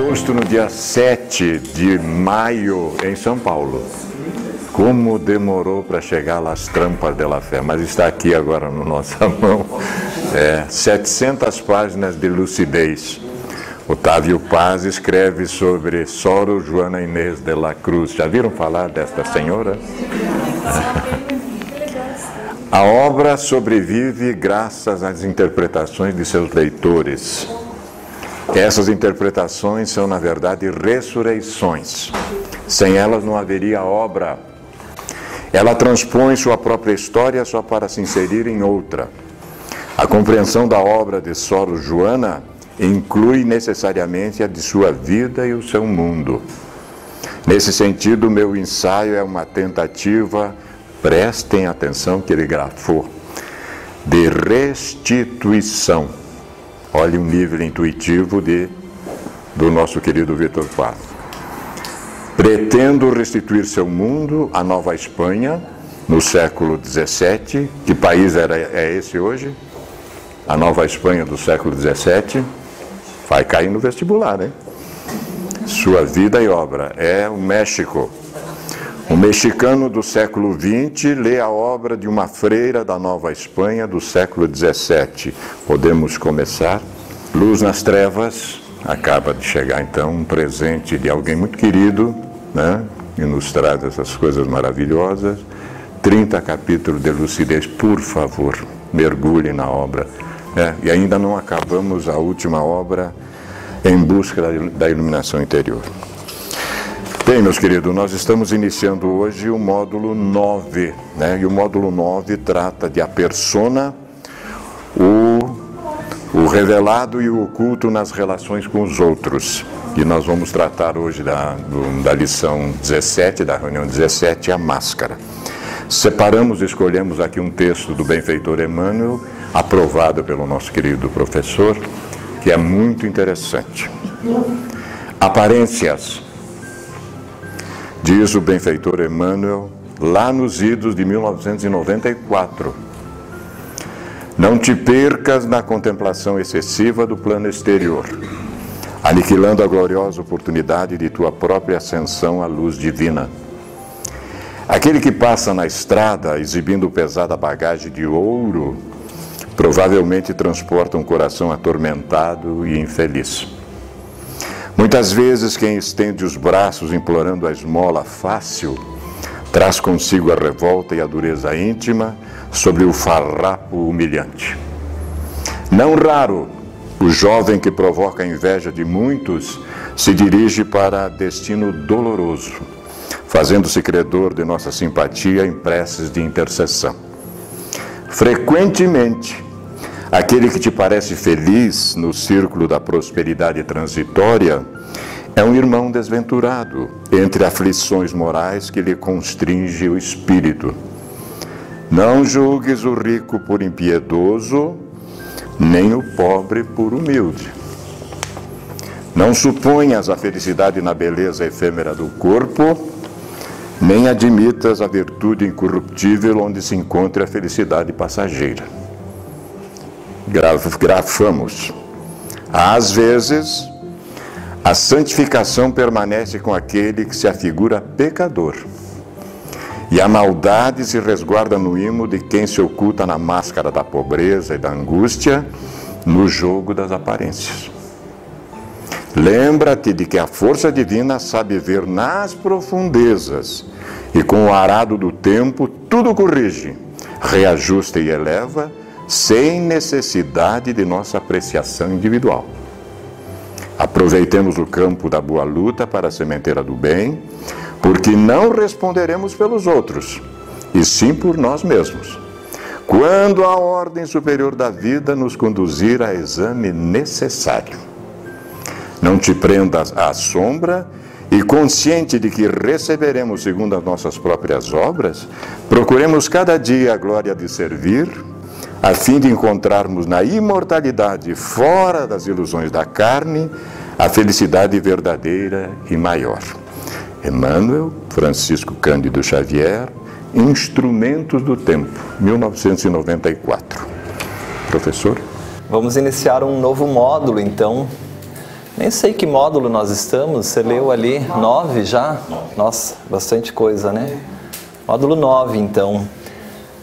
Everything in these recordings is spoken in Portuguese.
posto no dia 7 de maio em São Paulo. Como demorou para chegar Las Trampas de la Fé, mas está aqui agora na nossa mão. 700 páginas de lucidez. Otávio Paz escreve sobre Sor Joana Inês de la Cruz. Já viram falar desta senhora? A obra sobrevive graças às interpretações de seus leitores. Essas interpretações são, na verdade, ressurreições. Sem elas não haveria obra. Ela transpõe sua própria história só para se inserir em outra. A compreensão da obra de Sor Joana inclui necessariamente a de sua vida e o seu mundo. Nesse sentido, meu ensaio é uma tentativa, prestem atenção que ele grafou, de restituição. Olha o nível intuitivo do nosso querido Vitor Paz. Pretendo restituir seu mundo à Nova Espanha, no século XVII. Que país é esse hoje? A Nova Espanha do século XVII. Vai cair no vestibular, hein? Sua vida e obra é o México. Um mexicano do século XX lê a obra de uma freira da Nova Espanha do século XVII. Podemos começar? Luz nas Trevas. Acaba de chegar, então, um presente de alguém muito querido, né? E nos traz essas coisas maravilhosas. 30 capítulos de lucidez, por favor, mergulhe na obra. E ainda não acabamos a última obra, Em Busca da Iluminação Interior. Bem, meus queridos, nós estamos iniciando hoje o módulo 9, né? E o módulo 9 trata de a persona, o revelado e o oculto nas relações com os outros. E nós vamos tratar hoje da lição 17, da reunião 17, a máscara. Escolhemos aqui um texto do benfeitor Emmanuel, aprovado pelo nosso querido professor, que é muito interessante. Aparências, diz o benfeitor Emmanuel, lá nos idos de 1994. Não te percas na contemplação excessiva do plano exterior, aniquilando a gloriosa oportunidade de tua própria ascensão à luz divina. Aquele que passa na estrada exibindo pesada bagagem de ouro, provavelmente transporta um coração atormentado e infeliz. Muitas vezes quem estende os braços implorando a esmola fácil, traz consigo a revolta e a dureza íntima sobre o farrapo humilhante. Não raro, o jovem que provoca a inveja de muitos se dirige para destino doloroso, fazendo-se credor de nossa simpatia em preces de intercessão. Frequentemente, aquele que te parece feliz no círculo da prosperidade transitória é um irmão desventurado entre aflições morais que lhe constringe o espírito. Não julgues o rico por impiedoso, nem o pobre por humilde. Não suponhas a felicidade na beleza efêmera do corpo, nem admitas a virtude incorruptível onde se encontra a felicidade passageira. Grafamos. Às vezes, a santificação permanece com aquele que se afigura pecador, e a maldade se resguarda no imo de quem se oculta na máscara da pobreza e da angústia, no jogo das aparências. Lembra-te de que a força divina sabe ver nas profundezas, e com o arado do tempo tudo corrige, reajusta e eleva, sem necessidade de nossa apreciação individual. Aproveitemos o campo da boa luta para a sementeira do bem, porque não responderemos pelos outros, e sim por nós mesmos, quando a ordem superior da vida nos conduzir a exame necessário. Não te prendas à sombra e, consciente de que receberemos segundo as nossas próprias obras, procuremos cada dia a glória de servir, a fim de encontrarmos na imortalidade, fora das ilusões da carne, a felicidade verdadeira e maior. Emmanuel, Francisco Cândido Xavier, Instrumentos do Tempo, 1994. Professor? Vamos iniciar um novo módulo, então, Nem sei que módulo nós estamos, você leu ali 9 já? Nossa, bastante coisa, né? Módulo 9, então.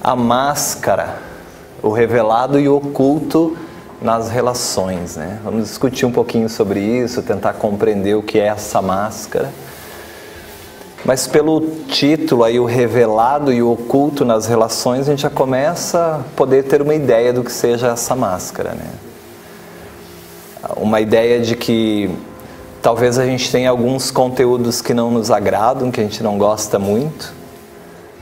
A máscara, o revelado e o oculto nas relações, né? Vamos discutir um pouquinho sobre isso, tentar compreender o que é essa máscara. Mas pelo título aí, o revelado e o oculto nas relações, a gente já começa a poder ter uma ideia do que seja essa máscara, né? Uma ideia de que talvez a gente tenha alguns conteúdos que não nos agradam, que a gente não gosta muito,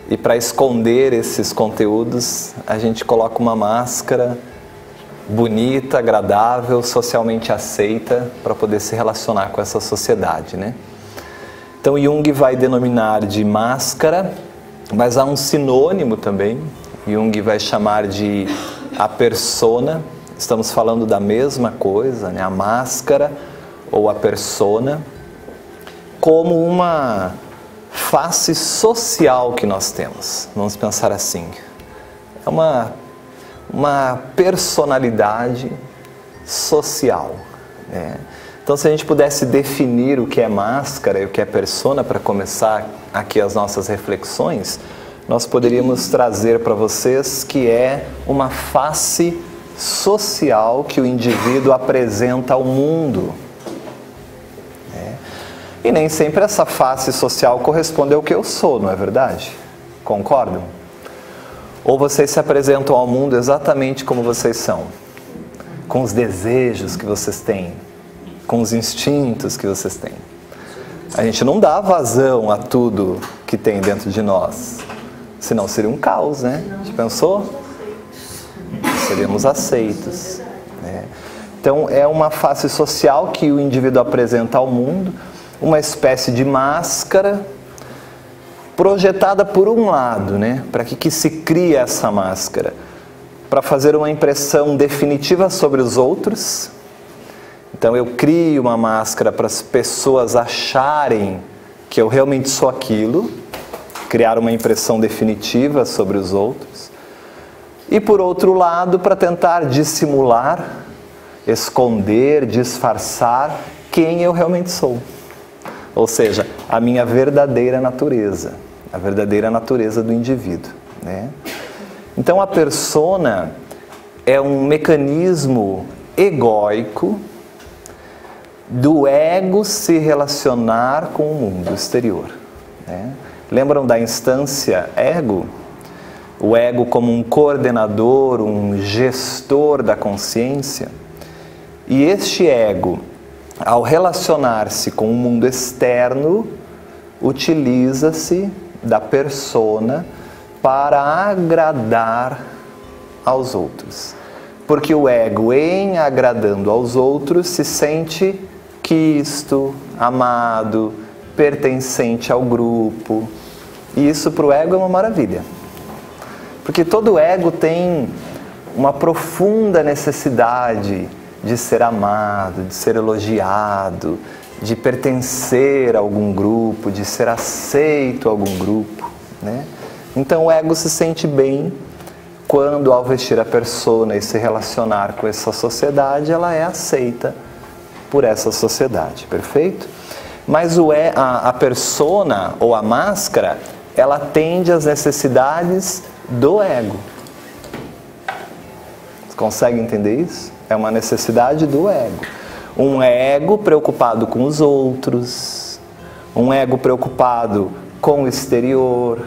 e para esconder esses conteúdos, a gente coloca uma máscara bonita, agradável, socialmente aceita, para poder se relacionar com essa sociedade, né? Então Jung vai denominar de máscara, mas há um sinônimo também. Jung vai chamar de a persona. Estamos falando da mesma coisa, né? A máscara ou a persona, como uma face social que nós temos. Vamos pensar assim. É uma personalidade social, né? Então, se a gente pudesse definir o que é máscara e o que é persona, para começar aqui as nossas reflexões, nós poderíamos trazer para vocês que é uma face social que o indivíduo apresenta ao mundo. E nem sempre essa face social corresponde ao que eu sou, não é verdade? Concordam? Ou vocês se apresentam ao mundo exatamente como vocês são, com os desejos que vocês têm, com os instintos que vocês têm. A gente não dá vazão a tudo que tem dentro de nós, senão seria um caos, né? Já pensou? Seríamos aceitos, né? Então é uma face social que o indivíduo apresenta ao mundo, uma espécie de máscara projetada por um lado, né? Para que se cria essa máscara? Para fazer uma impressão definitiva sobre os outros. Então eu crio uma máscara para as pessoas acharem que eu realmente sou aquilo, criar uma impressão definitiva sobre os outros. E por outro lado, para tentar dissimular, esconder, disfarçar quem eu realmente sou. Ou seja, a minha verdadeira natureza, a verdadeira natureza do indivíduo, né? Então a persona é um mecanismo egóico do ego se relacionar com o mundo exterior, né? Lembram da instância ego? O ego como um coordenador, um gestor da consciência. E este ego, ao relacionar-se com o mundo externo, utiliza-se da persona para agradar aos outros. Porque o ego, em agradando aos outros, se sente quisto, amado, pertencente ao grupo. E isso para o ego é uma maravilha. Porque todo ego tem uma profunda necessidade de ser amado, de ser elogiado, de pertencer a algum grupo, de ser aceito a algum grupo, né? Então o ego se sente bem quando, ao vestir a persona e se relacionar com essa sociedade, ela é aceita por essa sociedade, perfeito? Mas a persona ou a máscara, ela atende às necessidades do ego. Você consegue entender isso? É uma necessidade do ego. Um ego preocupado com os outros, um ego preocupado com o exterior,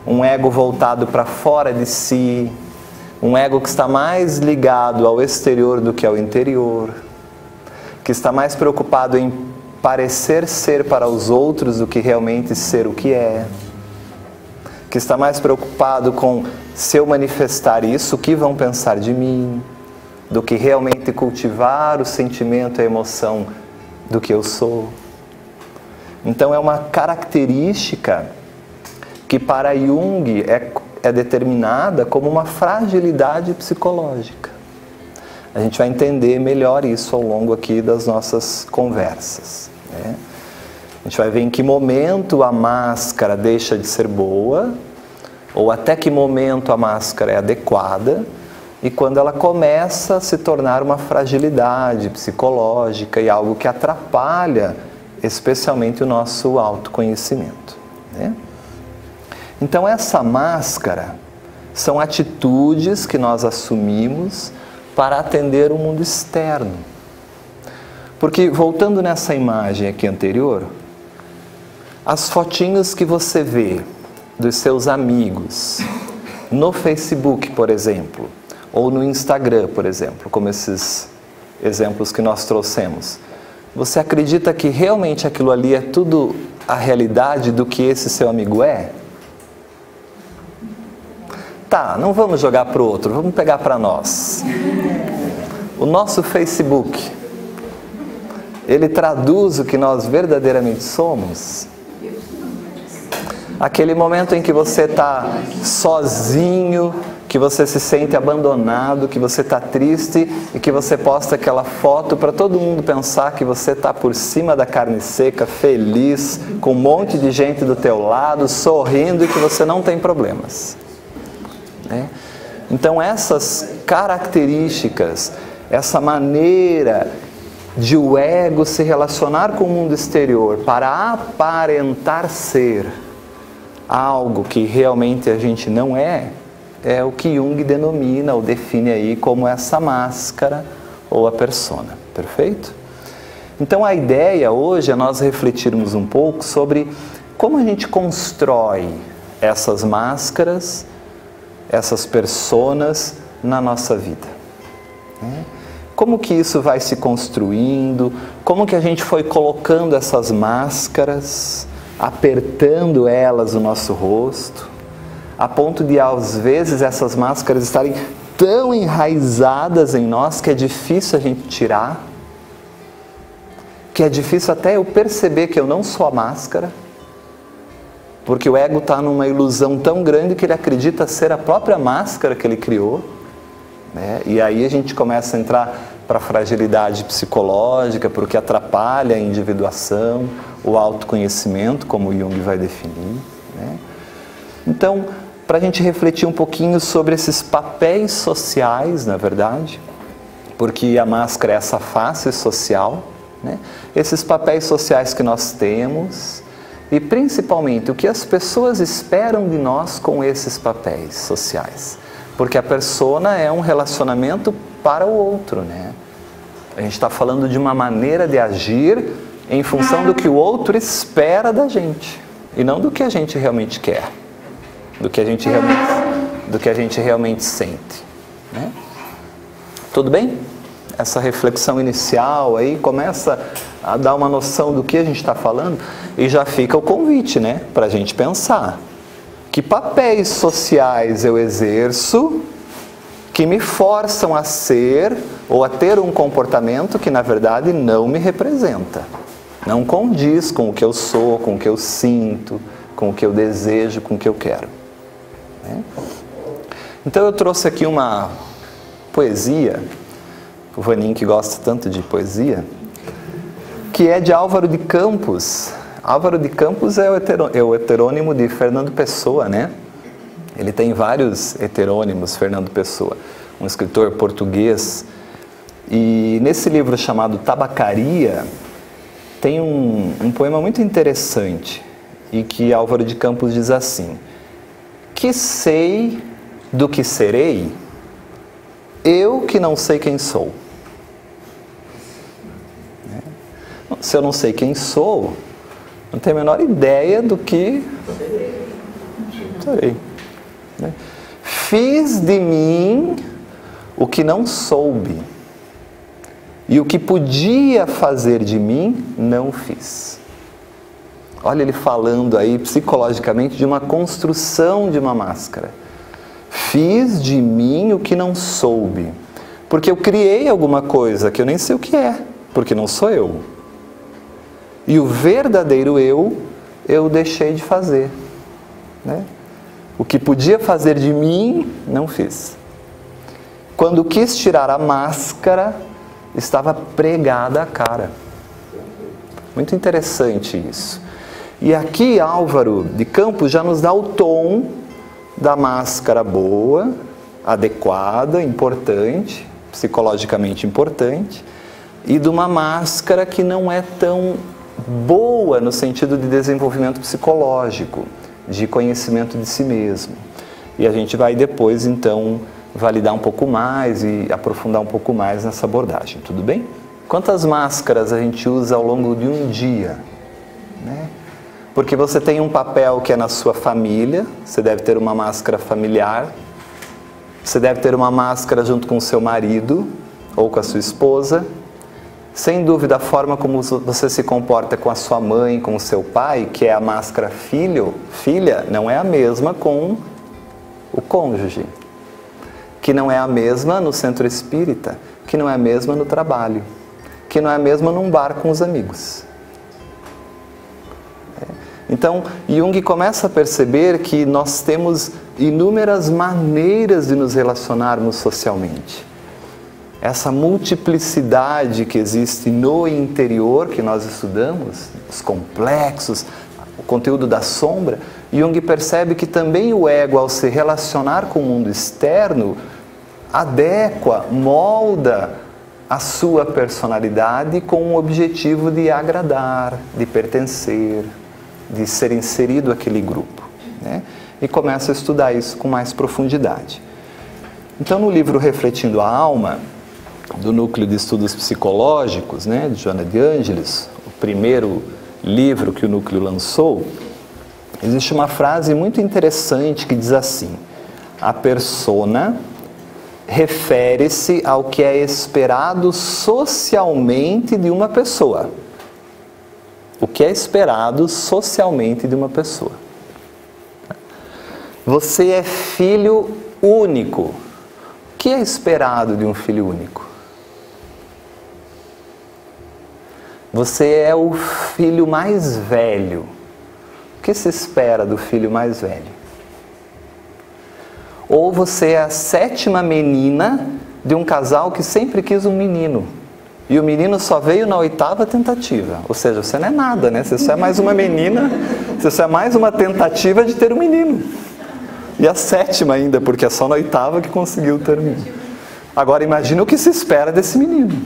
um ego voltado para fora de si, um ego que está mais ligado ao exterior do que ao interior, que está mais preocupado em parecer ser para os outros do que realmente ser o que é, que está mais preocupado com, se eu manifestar isso, o que vão pensar de mim, do que realmente cultivar o sentimento e a emoção do que eu sou. Então é uma característica que para Jung é determinada como uma fragilidade psicológica. A gente vai entender melhor isso ao longo aqui das nossas conversas, né? A gente vai ver em que momento a máscara deixa de ser boa, ou até que momento a máscara é adequada, e quando ela começa a se tornar uma fragilidade psicológica e algo que atrapalha especialmente o nosso autoconhecimento, né? Então essa máscara são atitudes que nós assumimos para atender o mundo externo. Porque, voltando nessa imagem aqui anterior, as fotinhos que você vê dos seus amigos no Facebook, por exemplo, ou no Instagram, por exemplo, como esses exemplos que nós trouxemos, você acredita que realmente aquilo ali é tudo a realidade do que esse seu amigo é? Tá, não vamos jogar para o outro, vamos pegar para nós. O nosso Facebook, ele traduz o que nós verdadeiramente somos? Aquele momento em que você está sozinho, que você se sente abandonado, que você está triste e que você posta aquela foto para todo mundo pensar que você está por cima da carne seca, feliz, com um monte de gente do teu lado, sorrindo e que você não tem problemas. Então essas características, essa maneira de o ego se relacionar com o mundo exterior para aparentar ser algo que realmente a gente não é o que Jung denomina ou define aí como essa máscara ou a persona, perfeito? Então a ideia hoje é nós refletirmos um pouco sobre como a gente constrói essas máscaras, essas personas na nossa vida, né? Como que isso vai se construindo, como que a gente foi colocando essas máscaras, apertando elas no nosso rosto, a ponto de às vezes essas máscaras estarem tão enraizadas em nós que é difícil a gente tirar, que é difícil até eu perceber que eu não sou a máscara, porque o ego está numa ilusão tão grande que ele acredita ser a própria máscara que ele criou, né? E aí a gente começa a entrar para a fragilidade psicológica, porque atrapalha a individuação, o autoconhecimento, como o Jung vai definir, né? Então, para a gente refletir um pouquinho sobre esses papéis sociais, na verdade, porque a máscara é essa face social, né? Esses papéis sociais que nós temos, e principalmente o que as pessoas esperam de nós com esses papéis sociais. Porque a persona é um relacionamento para o outro, né? A gente está falando de uma maneira de agir em função do que o outro espera da gente, e não do que a gente realmente quer, do que a gente realmente sente, né? Tudo bem? Essa reflexão inicial aí começa a dar uma noção do que a gente está falando, e já fica o convite, né, para a gente pensar. Que papéis sociais eu exerço que me forçam a ser ou a ter um comportamento que na verdade não me representa, não condiz com o que eu sou, com o que eu sinto, com o que eu desejo, com o que eu quero, né? Então eu trouxe aqui uma poesia, o Vanin que gosta tanto de poesia, que é de Álvaro de Campos. Álvaro de Campos é o heterônimo de Fernando Pessoa, né? Ele tem vários heterônimos, Fernando Pessoa, um escritor português. E nesse livro chamado Tabacaria, tem um poema muito interessante, e que Álvaro de Campos diz assim: que sei do que serei, eu que não sei quem sou. Se eu não sei quem sou, não tenho a menor ideia do que serei, né? Fiz de mim o que não soube, e o que podia fazer de mim, não fiz. Olha ele falando aí psicologicamente de uma construção de uma máscara. Fiz de mim o que não soube, porque eu criei alguma coisa que eu nem sei o que é, porque não sou eu. E o verdadeiro eu deixei de fazer, né? O que podia fazer de mim, não fiz. Quando quis tirar a máscara, estava pregada a cara. Muito interessante isso. E aqui Álvaro de Campos já nos dá o tom da máscara boa adequada, importante, psicologicamente importante, e de uma máscara que não é tão boa no sentido de desenvolvimento psicológico, de conhecimento de si mesmo. E a gente vai depois, então, validar um pouco mais e aprofundar um pouco mais nessa abordagem, tudo bem? Quantas máscaras a gente usa ao longo de um dia? Né? Porque você tem um papel que é na sua família, você deve ter uma máscara familiar, você deve ter uma máscara junto com o seu marido ou com a sua esposa. Sem dúvida, a forma como você se comporta com a sua mãe, com o seu pai, que é a máscara filha, não é a mesma com o cônjuge, que não é a mesma no centro espírita, que não é a mesma no trabalho, que não é a mesma num bar com os amigos. Então, Jung começa a perceber que nós temos inúmeras maneiras de nos relacionarmos socialmente. Essa multiplicidade que existe no interior, que nós estudamos, os complexos, o conteúdo da sombra, Jung percebe que também o ego, ao se relacionar com o mundo externo, adequa, molda a sua personalidade com o objetivo de agradar, de pertencer, de ser inserido àquele grupo, né? E começa a estudar isso com mais profundidade. Então, no livro Refletindo a Alma, do Núcleo de Estudos Psicológicos, né, de Joana de Ângeles, o primeiro livro que o Núcleo lançou, existe uma frase muito interessante que diz assim: a persona refere-se ao que é esperado socialmente de uma pessoa. O que é esperado socialmente de uma pessoa. Você é filho único. O que é esperado de um filho único? Você é o filho mais velho. O que se espera do filho mais velho? Ou você é a 7ª menina de um casal que sempre quis um menino. E o menino só veio na 8ª tentativa. Ou seja, você não é nada, né? Você só é mais uma menina, você só é mais uma tentativa de ter um menino. E a 7ª ainda, porque é só na 8ª que conseguiu ter um menino. Agora imagina o que se espera desse menino.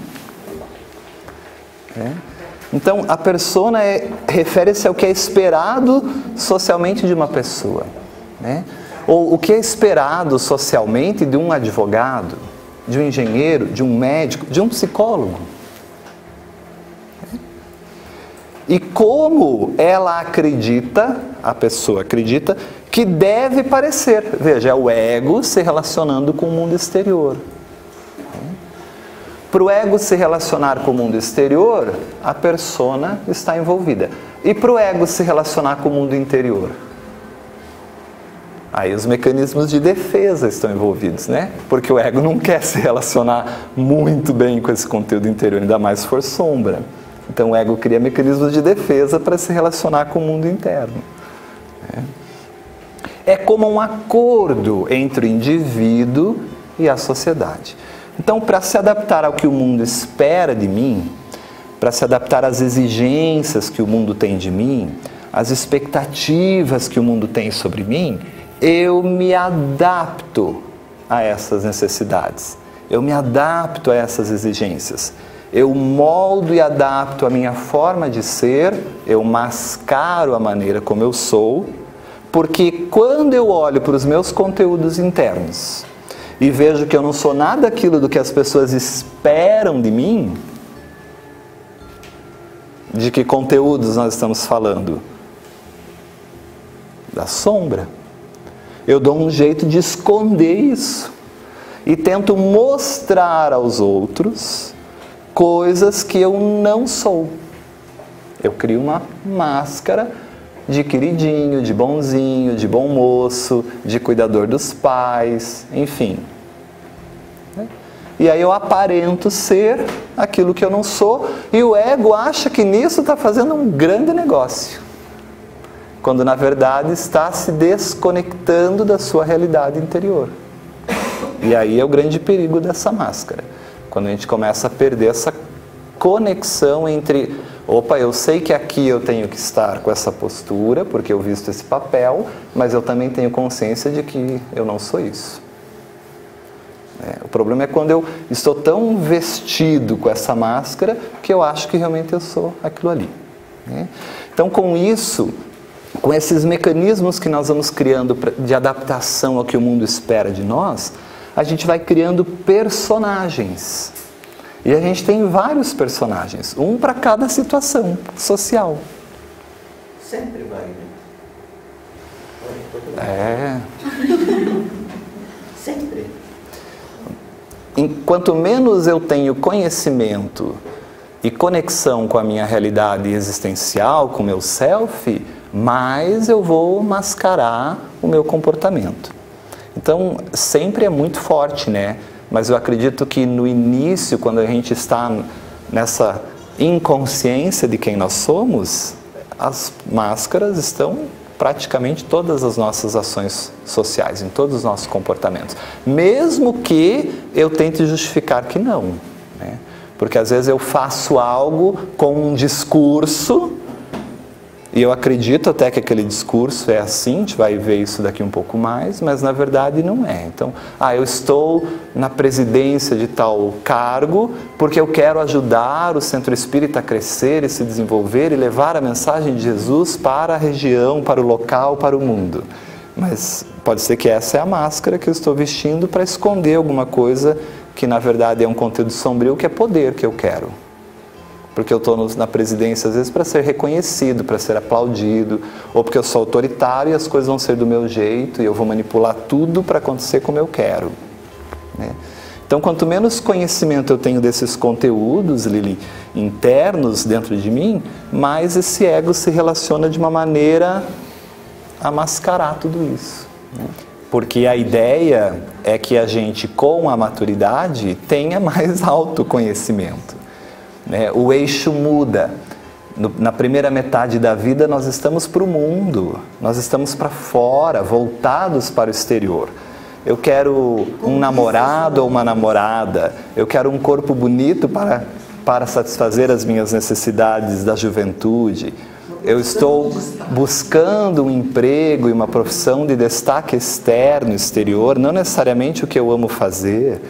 Então, a persona refere-se ao que é esperado socialmente de uma pessoa, né? Ou o que é esperado socialmente de um advogado, de um engenheiro, de um médico, de um psicólogo. E como ela acredita, a pessoa acredita, que deve parecer. Veja, é o ego se relacionando com o mundo exterior. Para o ego se relacionar com o mundo exterior, a persona está envolvida. E para o ego se relacionar com o mundo interior? Aí os mecanismos de defesa estão envolvidos, né? Porque o ego não quer se relacionar muito bem com esse conteúdo interior, ainda mais se for sombra. Então o ego cria mecanismos de defesa para se relacionar com o mundo interno. É como um acordo entre o indivíduo e a sociedade. Então, para se adaptar ao que o mundo espera de mim, para se adaptar às exigências que o mundo tem de mim, às expectativas que o mundo tem sobre mim, eu me adapto a essas necessidades, eu me adapto a essas exigências, eu moldo e adapto a minha forma de ser, eu mascaro a maneira como eu sou, porque quando eu olho para os meus conteúdos internos e vejo que eu não sou nada aquilo do que as pessoas esperam de mim, de que conteúdos nós estamos falando? Da sombra. Eu dou um jeito de esconder isso e tento mostrar aos outros coisas que eu não sou. Eu crio uma máscara de queridinho, de bonzinho, de bom moço, de cuidador dos pais, enfim. E aí eu aparento ser aquilo que eu não sou e o ego acha que nisso está fazendo um grande negócio, quando na verdade está se desconectando da sua realidade interior. E aí é o grande perigo dessa máscara, quando a gente começa a perder essa conexão entre, opa, eu sei que aqui eu tenho que estar com essa postura, porque eu visto esse papel, mas eu também tenho consciência de que eu não sou isso. O problema é quando eu estou tão vestido com essa máscara que eu acho que realmente eu sou aquilo ali. Então, com isso, com esses mecanismos que nós vamos criando de adaptação ao que o mundo espera de nós, a gente vai criando personagens. E a gente tem vários personagens, um para cada situação social. Sempre vai, né? Sempre. Quanto menos eu tenho conhecimento e conexão com a minha realidade existencial, com o meu self, mais eu vou mascarar o meu comportamento. Então, sempre é muito forte, né? Mas eu acredito que no início, quando a gente está nessa inconsciência de quem nós somos, as máscaras estão praticamente todas as nossas ações sociais, em todos os nossos comportamentos. Mesmo que eu tente justificar que não, né? Porque às vezes eu faço algo com um discurso e eu acredito até que aquele discurso é assim, a gente vai ver isso daqui um pouco mais, mas na verdade não é. Então, eu estou na presidência de tal cargo porque eu quero ajudar o Centro Espírita a crescer e se desenvolver e levar a mensagem de Jesus para a região, para o local, para o mundo. Mas pode ser que essa é a máscara que eu estou vestindo para esconder alguma coisa que na verdade é um conteúdo sombrio, que é poder que eu quero. Porque eu estou na presidência, às vezes, para ser reconhecido, para ser aplaudido, ou porque eu sou autoritário e as coisas vão ser do meu jeito e eu vou manipular tudo para acontecer como eu quero, né? Então, quanto menos conhecimento eu tenho desses conteúdos, Lili, internos dentro de mim, mais esse ego se relaciona de uma maneira a mascarar tudo isso, né? Porque a ideia é que a gente, com a maturidade, tenha mais autoconhecimento. O eixo muda. Na primeira metade da vida nós estamos para o mundo, nós estamos para fora, voltados para o exterior. Eu quero um namorado ou uma namorada, eu quero um corpo bonito para satisfazer as minhas necessidades da juventude. Eu estou buscando um emprego e uma profissão de destaque externo, exterior, não necessariamente o que eu amo fazer.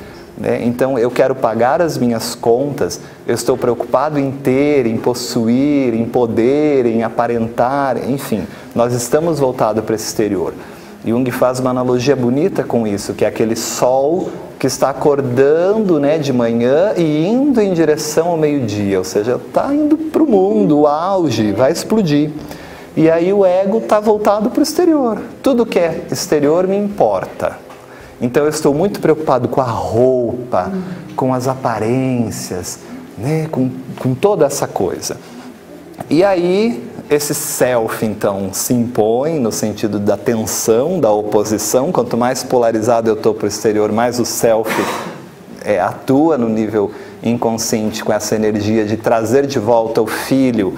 Então, eu quero pagar as minhas contas, eu estou preocupado em ter, em possuir, em poder, em aparentar, enfim, nós estamos voltados para esse exterior. Jung faz uma analogia bonita com isso, que é aquele sol que está acordando, né, de manhã e indo em direção ao meio-dia, ou seja, está indo para o mundo, o auge, vai explodir. E aí o ego está voltado para o exterior, tudo que é exterior me importa. Então eu estou muito preocupado com a roupa, com as aparências, né? com toda essa coisa. E aí esse self então se impõe no sentido da tensão, da oposição. Quanto mais polarizado eu estou para o exterior, mais o self atua no nível inconsciente com essa energia de trazer de volta o filho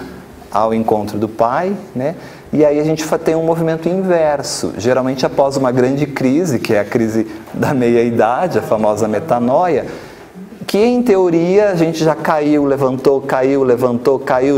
ao encontro do pai, né? E aí a gente tem um movimento inverso, geralmente após uma grande crise, que é a crise da meia-idade, a famosa metanoia, que em teoria a gente já caiu, levantou,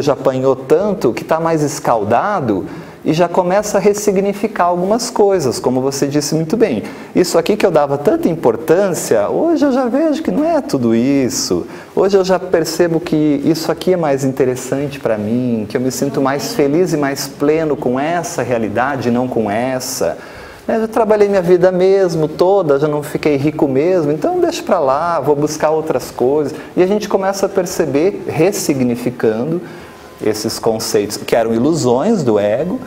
já apanhou tanto, que está mais escaldado e já começa a ressignificar algumas coisas, como você disse muito bem. Isso aqui que eu dava tanta importância, hoje eu já vejo que não é tudo isso. Hoje eu já percebo que isso aqui é mais interessante para mim, que eu me sinto mais feliz e mais pleno com essa realidade, não com essa. Eu já trabalhei minha vida mesmo toda, já não fiquei rico mesmo, então deixa para lá, vou buscar outras coisas. E a gente começa a perceber, ressignificando esses conceitos que eram ilusões do ego,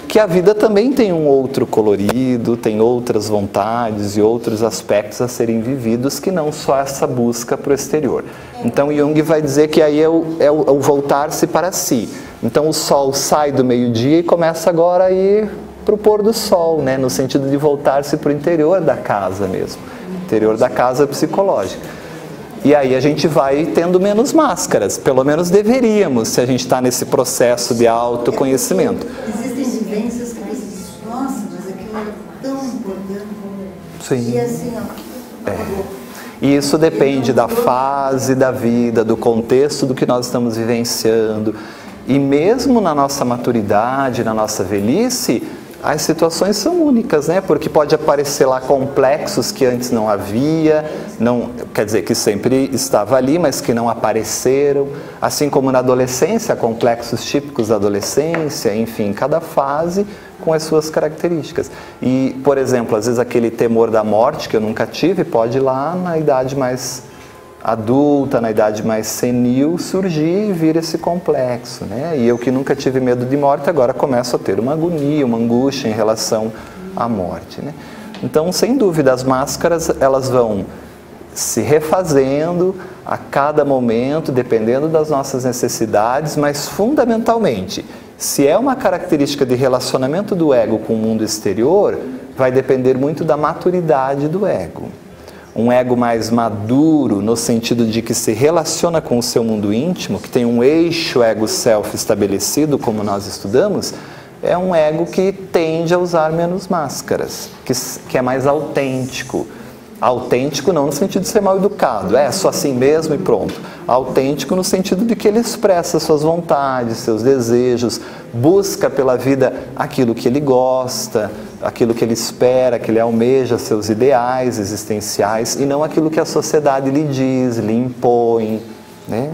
que a vida também tem um outro colorido, tem outras vontades e outros aspectos a serem vividos que não só essa busca para o exterior. Então Jung vai dizer que aí é o voltar-se para si. Então o sol sai do meio-dia e começa agora a ir para o pôr do sol, né? No sentido de voltar-se para o interior da casa mesmo, interior da casa psicológica. E aí a gente vai tendo menos máscaras, pelo menos deveríamos, se a gente está nesse processo de autoconhecimento. Existem vivências que você diz, nossa, mas aquilo era tão importante. Sim. E assim, E isso depende da fase da vida, do contexto do que nós estamos vivenciando. E mesmo na nossa maturidade, na nossa velhice, as situações são únicas, né? Porque pode aparecer lá complexos que antes não havia, não, quer dizer, que sempre estava ali, mas que não apareceram. Assim como na adolescência, complexos típicos da adolescência, enfim, cada fase com as suas características. E, por exemplo, às vezes aquele temor da morte que eu nunca tive, pode ir lá na idade mais adulta, na idade mais senil, surgir e vir esse complexo, né? E eu que nunca tive medo de morte, agora começo a ter uma agonia, uma angústia em relação à morte, né? Então, sem dúvida, as máscaras, elas vão se refazendo a cada momento, dependendo das nossas necessidades, mas fundamentalmente, se é uma característica de relacionamento do ego com o mundo exterior, vai depender muito da maturidade do ego. Um ego mais maduro, no sentido de que se relaciona com o seu mundo íntimo, que tem um eixo ego-self estabelecido, como nós estudamos, é um ego que tende a usar menos máscaras, que é mais autêntico. Autêntico não no sentido de ser mal educado, só assim mesmo e pronto. Autêntico no sentido de que ele expressa suas vontades, seus desejos, busca pela vida aquilo que ele gosta, aquilo que ele espera, que ele almeja, seus ideais existenciais, e não aquilo que a sociedade lhe diz, lhe impõe, né?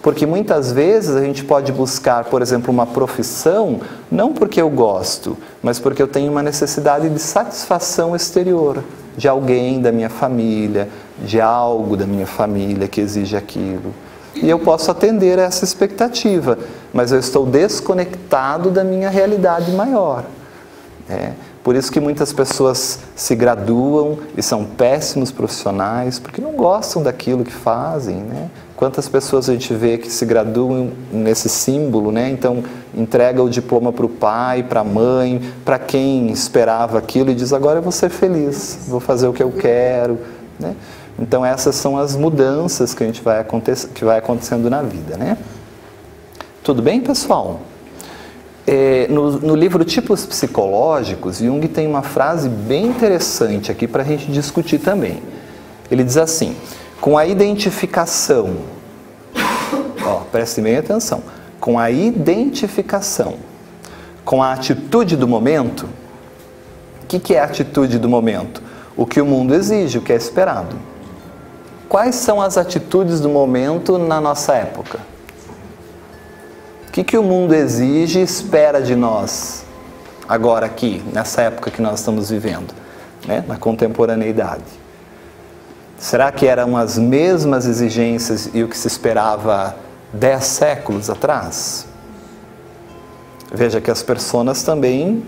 Porque muitas vezes a gente pode buscar, por exemplo, uma profissão, não porque eu gosto, mas porque eu tenho uma necessidade de satisfação exterior, de alguém da minha família, de algo da minha família que exige aquilo. E eu posso atender a essa expectativa, mas eu estou desconectado da minha realidade maior. Por isso que muitas pessoas se graduam e são péssimos profissionais, porque não gostam daquilo que fazem, né? Quantas pessoas a gente vê que se graduam nesse símbolo, né? Então entrega o diploma para o pai, para a mãe, para quem esperava aquilo e diz, agora eu vou ser feliz, vou fazer o que eu quero, né? Então essas são as mudanças que que vai acontecendo na vida, né? Tudo bem, pessoal? No livro Tipos Psicológicos, Jung tem uma frase bem interessante aqui para a gente discutir também. Ele diz assim, com a identificação, prestem bem atenção, com a identificação, com a atitude do momento. O que é a atitude do momento? O que o mundo exige, o que é esperado. Quais são as atitudes do momento na nossa época? O que o mundo exige e espera de nós, agora aqui, nessa época que nós estamos vivendo, né? Na contemporaneidade? Será que eram as mesmas exigências e o que se esperava 10 séculos atrás? Veja que as personas também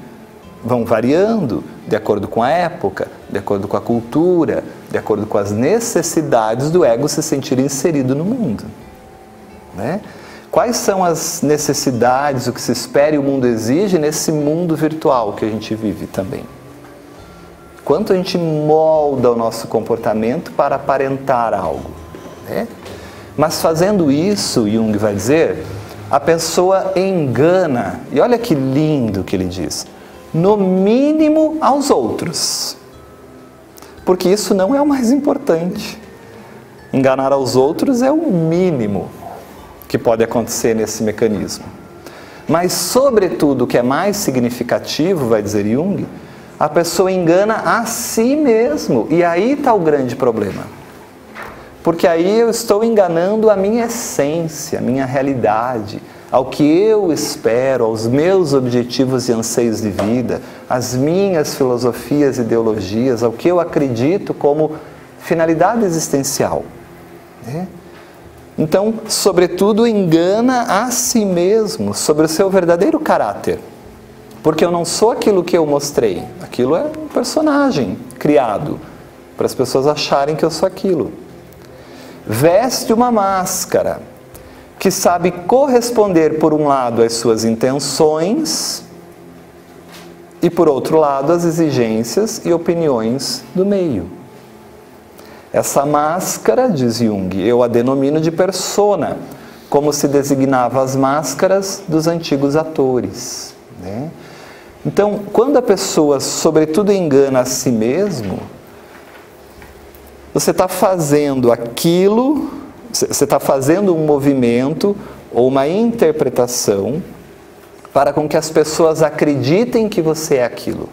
vão variando de acordo com a época, de acordo com a cultura, de acordo com as necessidades do ego se sentir inserido no mundo, né? Quais são as necessidades, o que se espera e o mundo exige nesse mundo virtual que a gente vive também? Quanto a gente molda o nosso comportamento para aparentar algo, né? Mas fazendo isso, Jung vai dizer, a pessoa engana, e olha que lindo que ele diz, no mínimo aos outros. Porque isso não é o mais importante. Enganar aos outros é o mínimo que pode acontecer nesse mecanismo. Mas, sobretudo, o que é mais significativo, vai dizer Jung, a pessoa engana a si mesmo. E aí está o grande problema. Porque aí eu estou enganando a minha essência, a minha realidade, ao que eu espero, aos meus objetivos e anseios de vida, às minhas filosofias e ideologias, ao que eu acredito como finalidade existencial, né? Então, sobretudo, engana a si mesmo sobre o seu verdadeiro caráter. Porque eu não sou aquilo que eu mostrei. Aquilo é um personagem criado para as pessoas acharem que eu sou aquilo. Veste uma máscara que sabe corresponder, por um lado, às suas intenções e, por outro lado, às exigências e opiniões do meio. Essa máscara, diz Jung, eu a denomino de persona, como se designava as máscaras dos antigos atores, né? Então, quando a pessoa, sobretudo, engana a si mesmo, você está fazendo aquilo, você está fazendo um movimento ou uma interpretação para com que as pessoas acreditem que você é aquilo.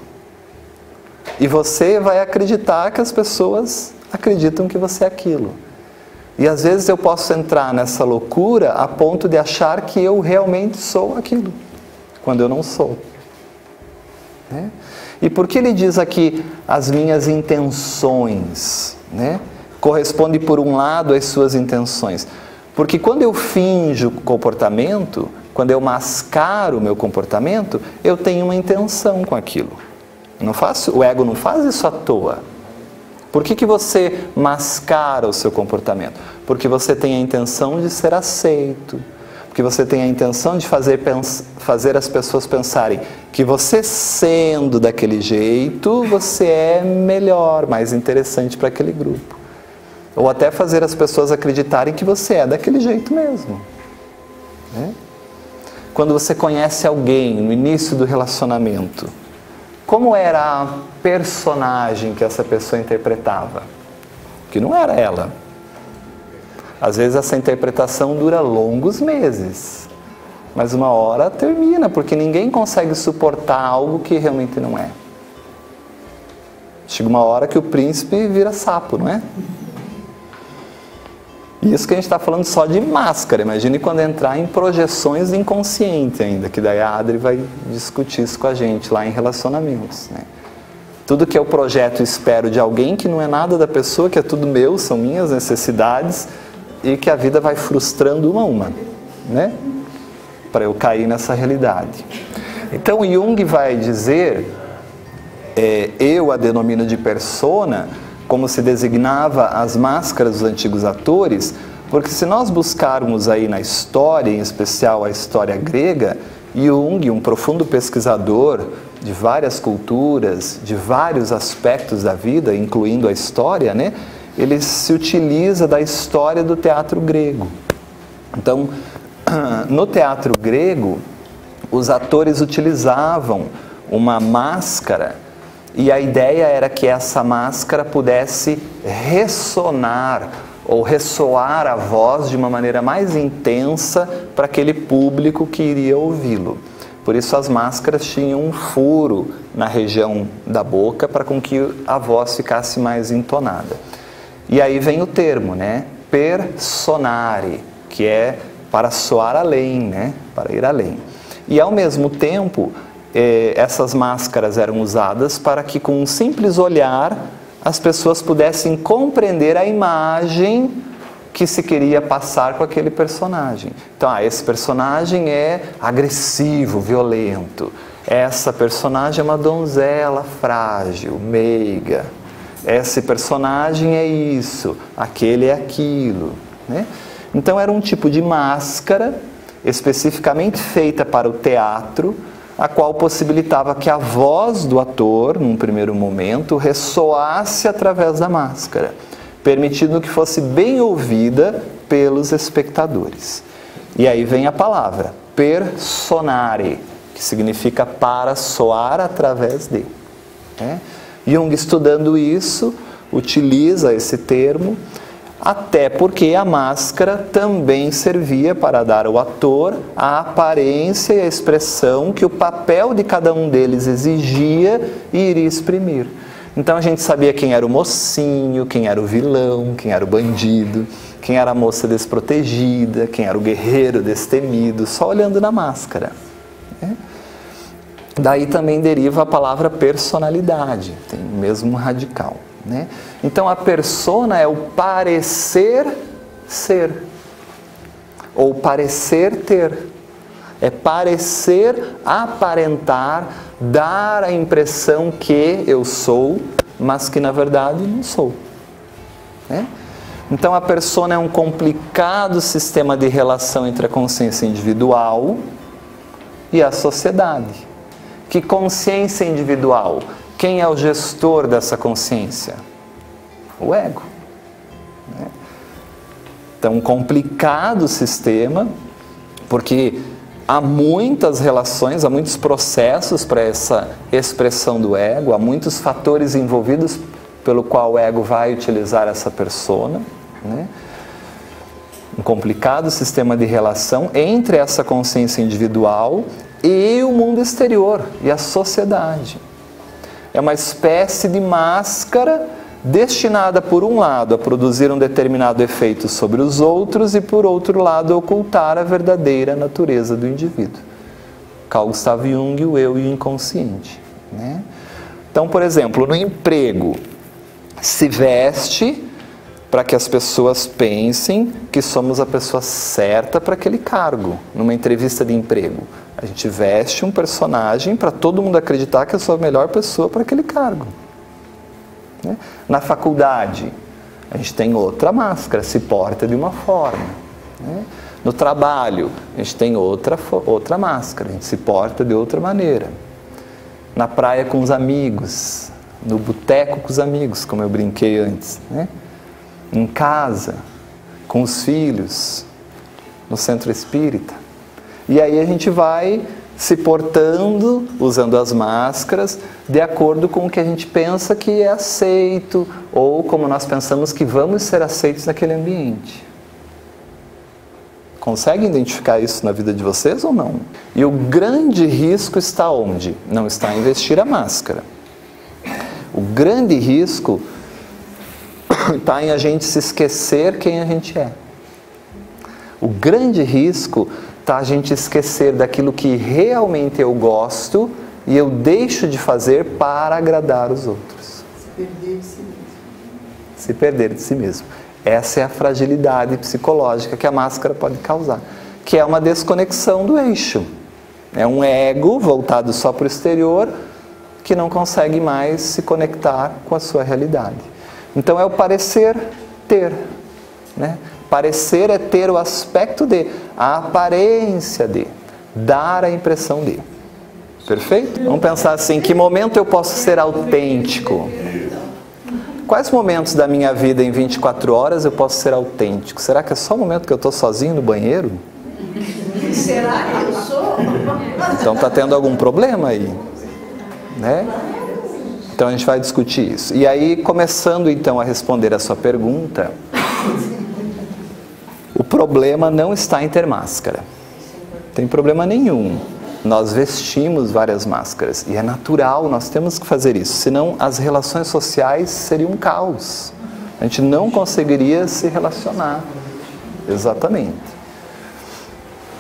E você vai acreditar que as pessoas acreditam que você é aquilo. E às vezes eu posso entrar nessa loucura a ponto de achar que eu realmente sou aquilo, quando eu não sou. Né? E por que ele diz aqui as minhas intenções? Né? Corresponde por um lado às suas intenções. Porque quando eu finjo comportamento, quando eu mascaro o meu comportamento, eu tenho uma intenção com aquilo. O ego não faz isso à toa. Por que você mascara o seu comportamento? Porque você tem a intenção de ser aceito. Porque você tem a intenção de fazer as pessoas pensarem que você sendo daquele jeito, você é melhor, mais interessante para aquele grupo. Ou até fazer as pessoas acreditarem que você é daquele jeito mesmo. Né? Quando você conhece alguém no início do relacionamento, como era a personagem que essa pessoa interpretava? Que não era ela. Às vezes essa interpretação dura longos meses, mas uma hora termina, porque ninguém consegue suportar algo que realmente não é. Chega uma hora que o príncipe vira sapo, não é? Isso que a gente está falando só de máscara. Imagine quando entrar em projeções inconscientes ainda, que daí a Adri vai discutir isso com a gente lá em relacionamentos. Né? Tudo que eu projeto e espero de alguém que não é nada da pessoa, que é tudo meu, são minhas necessidades, e que a vida vai frustrando uma a uma, né? Para eu cair nessa realidade. Então Jung vai dizer, eu a denomino de persona, como se designava as máscaras dos antigos atores, porque se nós buscarmos aí na história, em especial a história grega, Jung, um profundo pesquisador de várias culturas, de vários aspectos da vida, incluindo a história, né? Ele se utiliza da história do teatro grego. Então, no teatro grego, os atores utilizavam uma máscara, e a ideia era que essa máscara pudesse ressonar ou ressoar a voz de uma maneira mais intensa para aquele público que iria ouvi-lo. Por isso as máscaras tinham um furo na região da boca para com que a voz ficasse mais entonada. E aí vem o termo, né? Personare, que é para soar além, né? Para ir além. E ao mesmo tempo, essas máscaras eram usadas para que com um simples olhar as pessoas pudessem compreender a imagem que se queria passar com aquele personagem. Então, esse personagem é agressivo, violento. Essa personagem é uma donzela frágil, meiga. Esse personagem é isso, aquele é aquilo. Né? Então, era um tipo de máscara especificamente feita para o teatro, a qual possibilitava que a voz do ator, num primeiro momento, ressoasse através da máscara, permitindo que fosse bem ouvida pelos espectadores. E aí vem a palavra, personare, que significa para soar através de. Né? Jung, estudando isso, utiliza esse termo, até porque a máscara também servia para dar ao ator a aparência e a expressão que o papel de cada um deles exigia e iria exprimir. Então a gente sabia quem era o mocinho, quem era o vilão, quem era o bandido, quem era a moça desprotegida, quem era o guerreiro destemido, só olhando na máscara. Né? Daí também deriva a palavra personalidade, tem o mesmo radical. Né? Então a persona é o parecer ser, ou parecer ter, é parecer, aparentar, dar a impressão que eu sou, mas que na verdade não sou. Né? Então a persona é um complicado sistema de relação entre a consciência individual e a sociedade. Que consciência individual? Quem é o gestor dessa consciência? O ego. Né? Então, um complicado sistema, porque há muitas relações, há muitos processos para essa expressão do ego, há muitos fatores envolvidos pelo qual o ego vai utilizar essa persona. Né? Um complicado sistema de relação entre essa consciência individual e o mundo exterior e a sociedade. É uma espécie de máscara destinada, por um lado, a produzir um determinado efeito sobre os outros e, por outro lado, a ocultar a verdadeira natureza do indivíduo. Carl Gustav Jung, o eu e o inconsciente, né? Então, por exemplo, no emprego, se veste para que as pessoas pensem que somos a pessoa certa para aquele cargo. Numa entrevista de emprego, a gente veste um personagem para todo mundo acreditar que eu sou a melhor pessoa para aquele cargo. Na faculdade, a gente tem outra máscara, se porta de uma forma. No trabalho, a gente tem outra máscara, a gente se porta de outra maneira. Na praia com os amigos, no boteco com os amigos, como eu brinquei antes, né? Em casa, com os filhos, no centro espírita. E aí a gente vai se portando, usando as máscaras, de acordo com o que a gente pensa que é aceito, ou como nós pensamos que vamos ser aceitos naquele ambiente. Conseguem identificar isso na vida de vocês ou não? E o grande risco está onde? Não está em vestir a máscara. O grande risco está em a gente se esquecer quem a gente é. O grande risco está a gente esquecer daquilo que realmente eu gosto e eu deixo de fazer para agradar os outros. Se perder de si mesmo. Se perder de si mesmo. Essa é a fragilidade psicológica que a máscara pode causar, que é uma desconexão do eixo. É um ego voltado só para o exterior que não consegue mais se conectar com a sua realidade. Então é o parecer ter, né? Parecer é ter o aspecto de, a aparência de, dar a impressão de. Perfeito? Vamos pensar assim, que momento eu posso ser autêntico? Quais momentos da minha vida em 24 horas eu posso ser autêntico? Será que é só o momento que eu estou sozinho no banheiro? Será que eu sou? Então está tendo algum problema aí, né? Então a gente vai discutir isso. E aí, começando então a responder a sua pergunta, o problema não está em ter máscara. Não tem problema nenhum. Nós vestimos várias máscaras e é natural, nós temos que fazer isso. Senão as relações sociais seriam um caos. A gente não conseguiria se relacionar. Exatamente.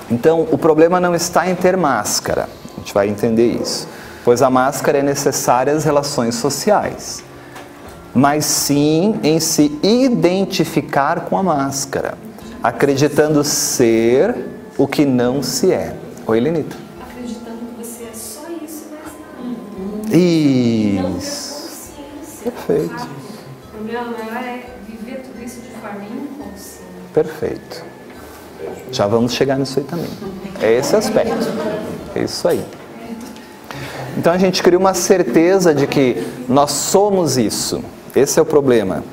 Então, o problema não está em ter máscara. A gente vai entender isso. Pois a máscara é necessária às relações sociais. Mas sim em se identificar com a máscara, acreditando ser o que não se é. Oi, Lenita. Acreditando que você é só isso, mas não. Isso. Perfeito. O problema maior é viver tudo isso de forma inconsciente. Perfeito. Já vamos chegar nisso aí também. É esse aspecto. É isso aí. Então a gente cria uma certeza de que nós somos isso. Esse é o problema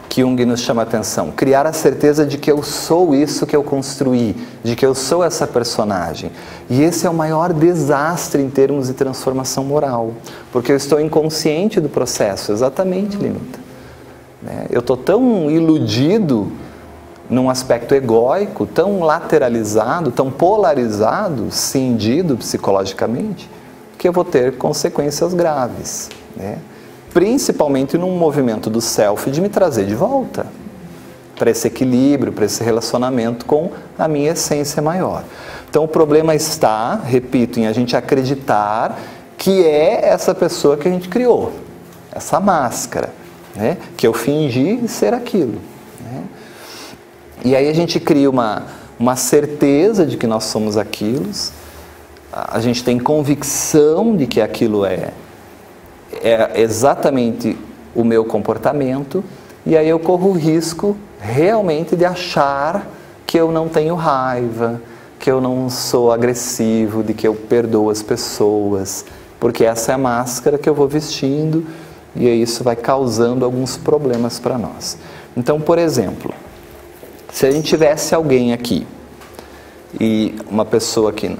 que Jung nos chama a atenção. Criar a certeza de que eu sou isso que eu construí, de que eu sou essa personagem. E esse é o maior desastre em termos de transformação moral. Porque eu estou inconsciente do processo. Exatamente, Lenita. Eu estou tão iludido num aspecto egóico, tão lateralizado, tão polarizado, cindido psicologicamente, que eu vou ter consequências graves, né? Principalmente num movimento do self de me trazer de volta para esse equilíbrio, para esse relacionamento com a minha essência maior. Então o problema está, repito, em a gente acreditar que é essa pessoa que a gente criou, essa máscara, né? Que eu fingi ser aquilo, né? E aí a gente cria uma certeza de que nós somos aquilo, a gente tem convicção de que aquilo é exatamente o meu comportamento, e aí eu corro o risco realmente de achar que eu não tenho raiva, que eu não sou agressivo, de que eu perdoo as pessoas, porque essa é a máscara que eu vou vestindo e isso vai causando alguns problemas para nós. Então, por exemplo, se a gente tivesse alguém aqui e uma pessoa aqui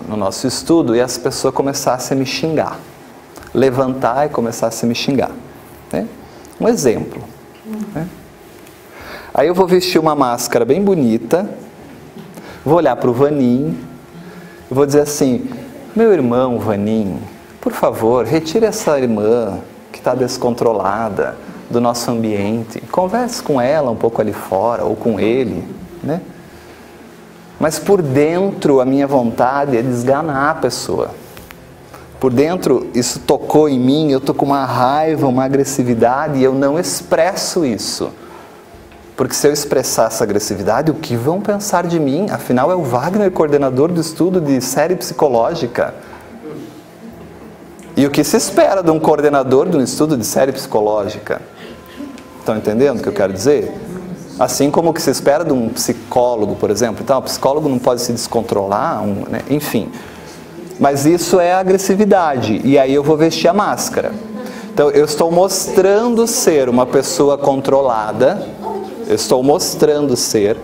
no nosso estudo e essa pessoa começasse a me xingar, levantar e começasse a me xingar, né? Um exemplo, né? Aí eu vou vestir uma máscara bem bonita, vou olhar para o Vaninho Eu vou dizer assim, meu irmão Vanim, por favor, retire essa irmã que está descontrolada do nosso ambiente. Converse com ela um pouco ali fora, ou com ele, né? Mas por dentro a minha vontade é desganar a pessoa. Por dentro isso tocou em mim, eu estou com uma raiva, uma agressividade e eu não expresso isso. Porque se eu expressar essa agressividade, o que vão pensar de mim? Afinal é o Wagner, coordenador do estudo de série psicológica. E o que se espera de um coordenador de um estudo de série psicológica? Estão entendendo o que eu quero dizer? Assim como o que se espera de um psicólogo, por exemplo. Então, o psicólogo não pode se descontrolar, né? Enfim. Mas isso é agressividade. E aí eu vou vestir a máscara. Então, eu estou mostrando ser uma pessoa controlada. Eu estou mostrando ser,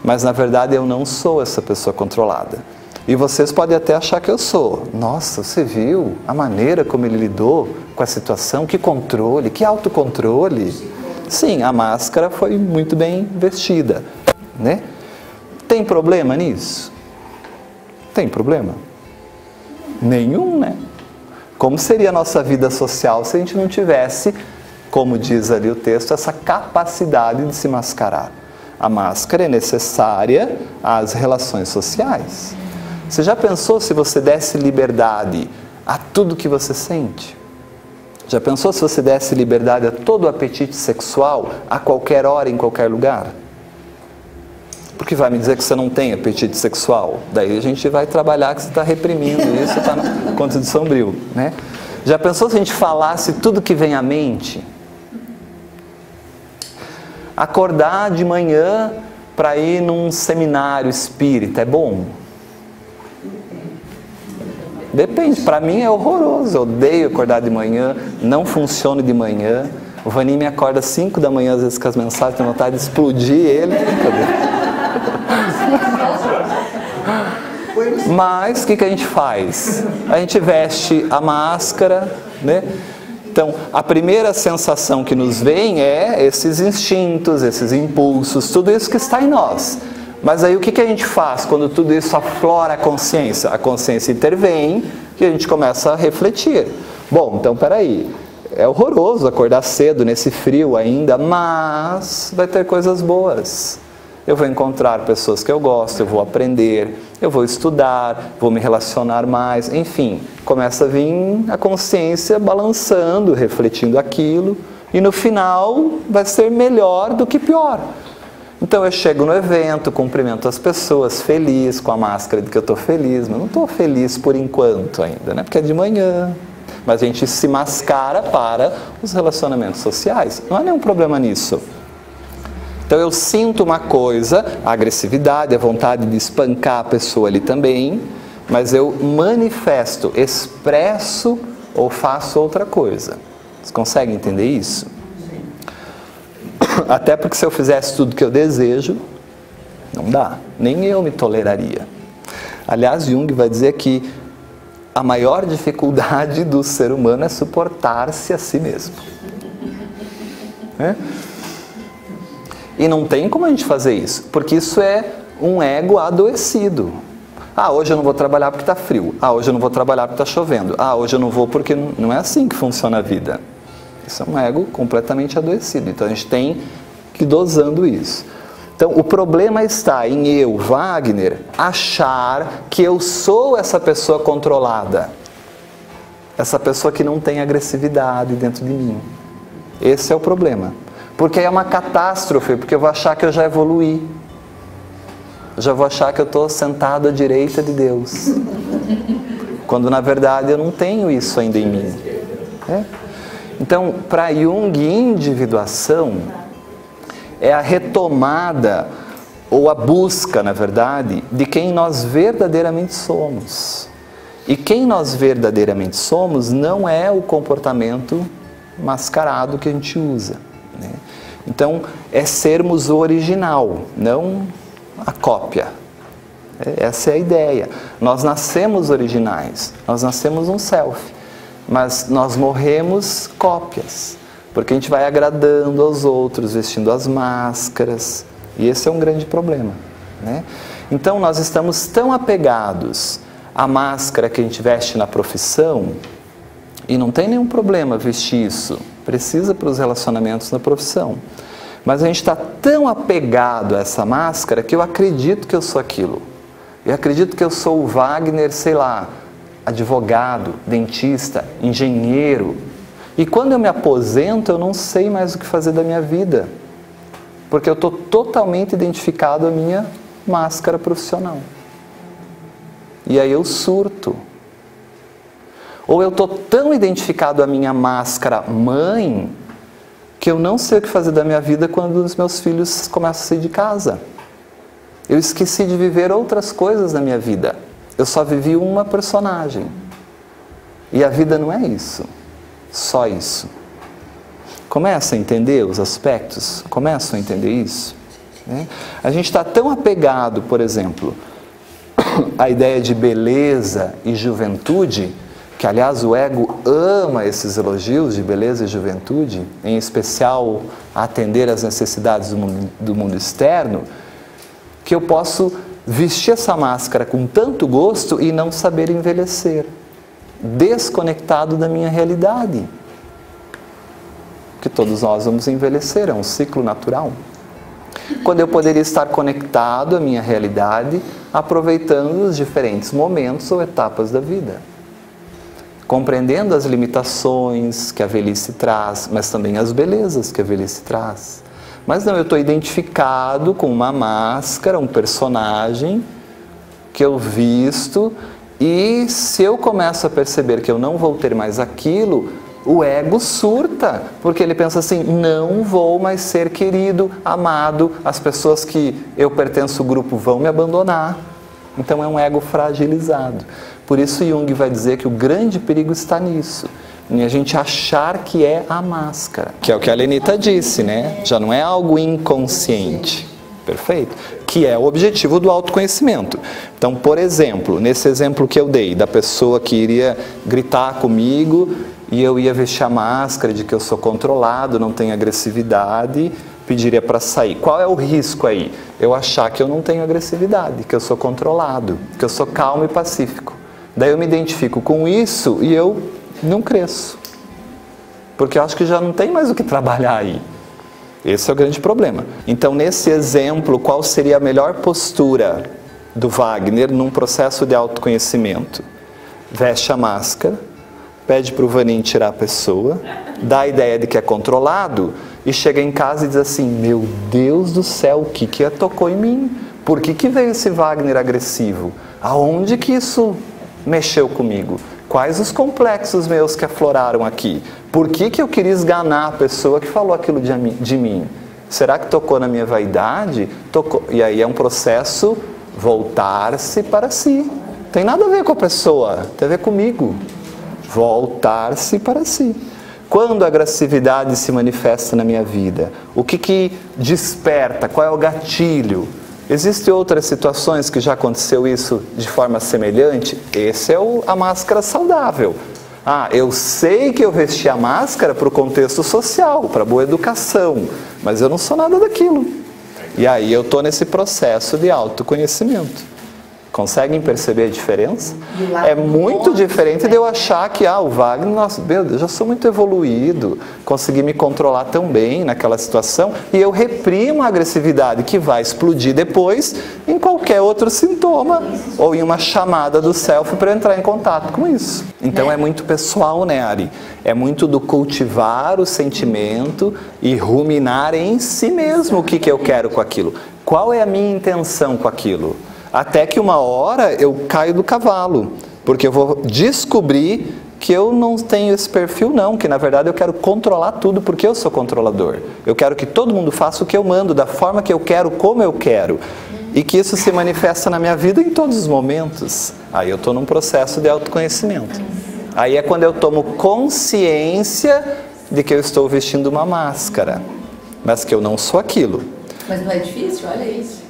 mas na verdade eu não sou essa pessoa controlada. E vocês podem até achar que eu sou. Nossa, você viu a maneira como ele lidou com a situação? Que controle, que autocontrole. Sim, a máscara foi muito bem vestida, né? Tem problema nisso? Tem problema? Nenhum, né? Como seria a nossa vida social se a gente não tivesse, como diz ali o texto, essa capacidade de se mascarar? A máscara é necessária às relações sociais. Você já pensou se você desse liberdade a tudo que você sente? Já pensou se você desse liberdade a todo o apetite sexual, a qualquer hora, em qualquer lugar? Porque vai me dizer que você não tem apetite sexual. Daí a gente vai trabalhar que você está reprimindo isso, está no Conto de Sombrio, né? Já pensou se a gente falasse tudo que vem à mente? Acordar de manhã para ir num seminário espírita é bom? Depende, para mim é horroroso, eu odeio acordar de manhã, não funciono de manhã. O Vanim me acorda às 5 da manhã, às vezes com as mensagens, tenho vontade de explodir ele. Mas o que a gente faz? A gente veste a máscara, né? Então, a primeira sensação que nos vem é esses instintos, esses impulsos, tudo isso que está em nós. Mas aí o que a gente faz quando tudo isso aflora a consciência? A consciência intervém e a gente começa a refletir. Bom, então peraí, é horroroso acordar cedo nesse frio ainda, mas vai ter coisas boas. Eu vou encontrar pessoas que eu gosto, eu vou aprender, eu vou estudar, vou me relacionar mais, enfim. Começa a vir a consciência balançando, refletindo aquilo e no final vai ser melhor do que pior. Então eu chego no evento, cumprimento as pessoas, feliz, com a máscara de que eu estou feliz, mas não estou feliz por enquanto ainda, né? Porque é de manhã. Mas a gente se mascara para os relacionamentos sociais. Não há nenhum problema nisso. Então eu sinto uma coisa, a agressividade, a vontade de espancar a pessoa ali também, mas eu manifesto, expresso ou faço outra coisa. Vocês conseguem entender isso? Até porque se eu fizesse tudo que eu desejo, não dá, nem eu me toleraria. Aliás, Jung vai dizer que a maior dificuldade do ser humano é suportar-se a si mesmo. E não tem como a gente fazer isso, porque isso é um ego adoecido. Ah, hoje eu não vou trabalhar porque está frio. Ah, hoje eu não vou trabalhar porque está chovendo. Ah, hoje eu não vou porque... Não é assim que funciona a vida. Isso é um ego completamente adoecido. Então a gente tem que ir dosando isso. Então o problema está em eu, Wagner, achar que eu sou essa pessoa controlada. Essa pessoa que não tem agressividade dentro de mim. Esse é o problema. Porque é uma catástrofe, porque eu vou achar que eu já evoluí. Eu já vou achar que eu estou sentado à direita de Deus. Quando na verdade eu não tenho isso ainda em mim. Então, para Jung, individuação é a retomada, ou a busca, na verdade, de quem nós verdadeiramente somos. E quem nós verdadeiramente somos não é o comportamento mascarado que a gente usa, né? Então, é sermos o original, não a cópia. Essa é a ideia. Nós nascemos originais, nós nascemos um self, mas nós morremos cópias, porque a gente vai agradando aos outros, vestindo as máscaras, e esse é um grande problema, né? Então, nós estamos tão apegados a máscara que a gente veste na profissão, e não tem nenhum problema vestir isso, precisa para os relacionamentos na profissão. Mas a gente está tão apegado a essa máscara que eu acredito que eu sou aquilo. Eu acredito que eu sou o Wagner, sei lá, advogado, dentista, engenheiro. E quando eu me aposento, eu não sei mais o que fazer da minha vida. Porque eu estou totalmente identificado à minha máscara profissional. E aí eu surto. Ou eu estou tão identificado à minha máscara mãe, que eu não sei o que fazer da minha vida quando os meus filhos começam a sair de casa. Eu esqueci de viver outras coisas na minha vida. Eu só vivi uma personagem. E a vida não é isso. Só isso. Começa a entender os aspectos? Começam a entender isso? Né? A gente está tão apegado, por exemplo, à ideia de beleza e juventude, que aliás o ego ama esses elogios de beleza e juventude, em especial atender às necessidades do mundo externo, que eu posso vestir essa máscara com tanto gosto e não saber envelhecer, desconectado da minha realidade. Porque todos nós vamos envelhecer, é um ciclo natural. Quando eu poderia estar conectado à minha realidade, aproveitando os diferentes momentos ou etapas da vida. Compreendendo as limitações que a velhice traz, mas também as belezas que a velhice traz. Mas não, eu estou identificado com uma máscara, um personagem que eu visto, e se eu começo a perceber que eu não vou ter mais aquilo, o ego surta, porque ele pensa assim, não vou mais ser querido, amado, as pessoas que eu pertenço ao grupo vão me abandonar. Então é um ego fragilizado. Por isso Jung vai dizer que o grande perigo está nisso, em a gente achar que é a máscara, que é o que a Lenita disse, né? Já não é algo inconsciente, perfeito? Que é o objetivo do autoconhecimento. Então, por exemplo, nesse exemplo que eu dei, da pessoa que iria gritar comigo e eu ia vestir a máscara de que eu sou controlado, não tenho agressividade, pediria para sair. Qual é o risco aí? Eu achar que eu não tenho agressividade, que eu sou controlado, que eu sou calmo e pacífico. Daí eu me identifico com isso e eu não cresço. Porque eu acho que já não tem mais o que trabalhar aí. Esse é o grande problema. Então, nesse exemplo, qual seria a melhor postura do Wagner num processo de autoconhecimento? Veste a máscara, pede para o Vanin tirar a pessoa, dá a ideia de que é controlado e chega em casa e diz assim, meu Deus do céu, o que tocou em mim? Por que veio esse Wagner agressivo? Aonde que isso mexeu comigo? Quais os complexos meus que afloraram aqui? Por que eu queria esganar a pessoa que falou aquilo de mim? Será que tocou na minha vaidade? Tocou. E aí é um processo voltar-se para si. Tem nada a ver com a pessoa, tem a ver comigo. Voltar-se para si. Quando a agressividade se manifesta na minha vida? O que desperta? Qual é o gatilho? Existem outras situações que já aconteceu isso de forma semelhante? Esse é a máscara saudável. Ah, eu sei que eu vesti a máscara para o contexto social, para a boa educação, mas eu não sou nada daquilo. E aí eu estou nesse processo de autoconhecimento. Conseguem perceber a diferença? É muito diferente de eu achar que o Wagner, nossa, meu Deus, eu já sou muito evoluído, consegui me controlar tão bem naquela situação e eu reprimo a agressividade que vai explodir depois em qualquer outro sintoma ou em uma chamada do self para entrar em contato com isso. Então é muito pessoal, né, Ari? É muito do cultivar o sentimento e ruminar em si mesmo o que eu quero com aquilo. Qual é a minha intenção com aquilo? Até que uma hora eu caio do cavalo, porque eu vou descobrir que eu não tenho esse perfil não, que na verdade eu quero controlar tudo porque eu sou controlador. Eu quero que todo mundo faça o que eu mando, da forma que eu quero, como eu quero. E que isso se manifesta na minha vida em todos os momentos. Aí eu estou num processo de autoconhecimento. Aí é quando eu tomo consciência de que eu estou vestindo uma máscara, mas que eu não sou aquilo. Mas não é difícil? Olha isso.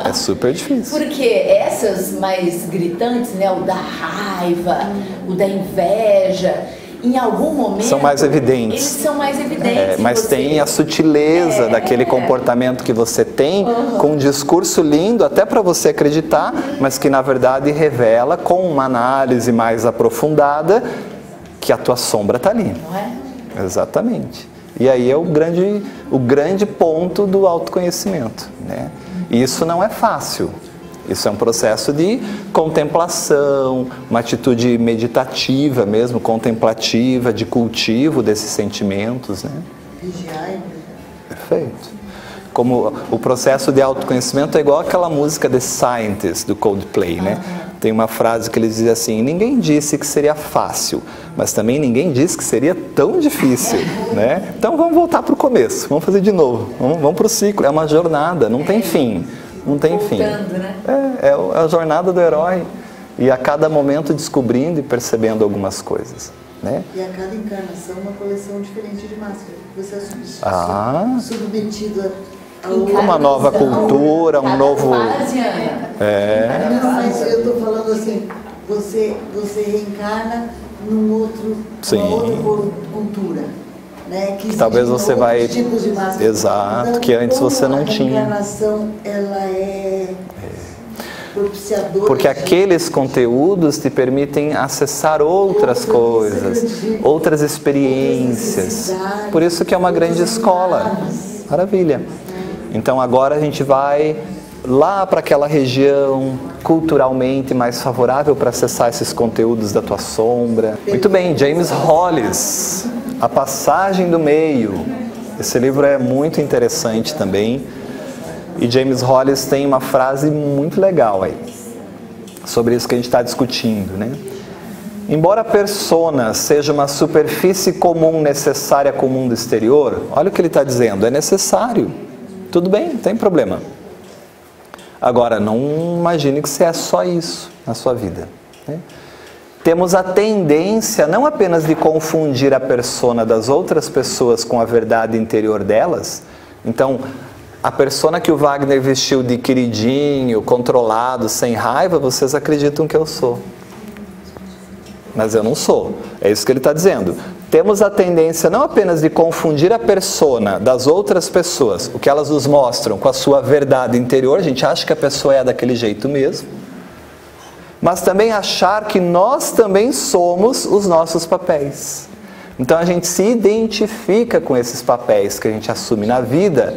É super difícil. Porque essas mais gritantes, né, o da raiva, o da inveja, em algum momento... São mais evidentes. Eles são mais evidentes. Mas tem a sutileza daquele comportamento que você tem, com um discurso lindo, até para você acreditar, mas que na verdade revela, com uma análise mais aprofundada, que a tua sombra está ali. Não é? Exatamente. E aí é o grande ponto do autoconhecimento, né? E isso não é fácil. Isso é um processo de contemplação, uma atitude meditativa mesmo, contemplativa, de cultivo desses sentimentos, né? Vigiar. Perfeito. Como o processo de autoconhecimento é igual aquela música The Scientist, do Coldplay, né? Tem uma frase que eles dizem assim: ninguém disse que seria fácil, mas também ninguém disse que seria tão difícil, né? Então vamos voltar para o começo, vamos fazer de novo, vamos para o ciclo, é uma jornada, não tem fim. Não tem fim. Né? É a jornada do herói. E a cada momento descobrindo e percebendo algumas coisas, né? E a cada encarnação uma coleção diferente de máscara. Você é submetido a uma nova cultura, um novo... Fase, Não, mas eu estou falando assim, você reencarna numa outra cultura. Né? Que talvez você vai... tipos de máscara. Exato, então, que antes você não tinha. A reencarnação, ela é propiciadora. Porque aqueles conteúdos te permitem acessar outras coisas, outras experiências. Por isso que é uma grande escola. Maravilha. Então agora a gente vai lá para aquela região culturalmente mais favorável para acessar esses conteúdos da tua sombra. Muito bem, James Hollis, A Passagem do Meio. Esse livro é muito interessante também. E James Hollis tem uma frase muito legal aí, sobre isso que a gente está discutindo, né? Embora a persona seja uma superfície comum necessária com o mundo exterior, olha o que ele está dizendo, é necessário. Tudo bem, não tem problema. Agora, não imagine que você é só isso na sua vida, né? Temos a tendência não apenas de confundir a persona das outras pessoas com a verdade interior delas. Então, a persona que o Wagner vestiu de queridinho, controlado, sem raiva, vocês acreditam que eu sou. Mas eu não sou. É isso que ele está dizendo. Temos a tendência não apenas de confundir a persona das outras pessoas, o que elas nos mostram, com a sua verdade interior, a gente acha que a pessoa é daquele jeito mesmo, mas também achar que nós também somos os nossos papéis. Então a gente se identifica com esses papéis que a gente assume na vida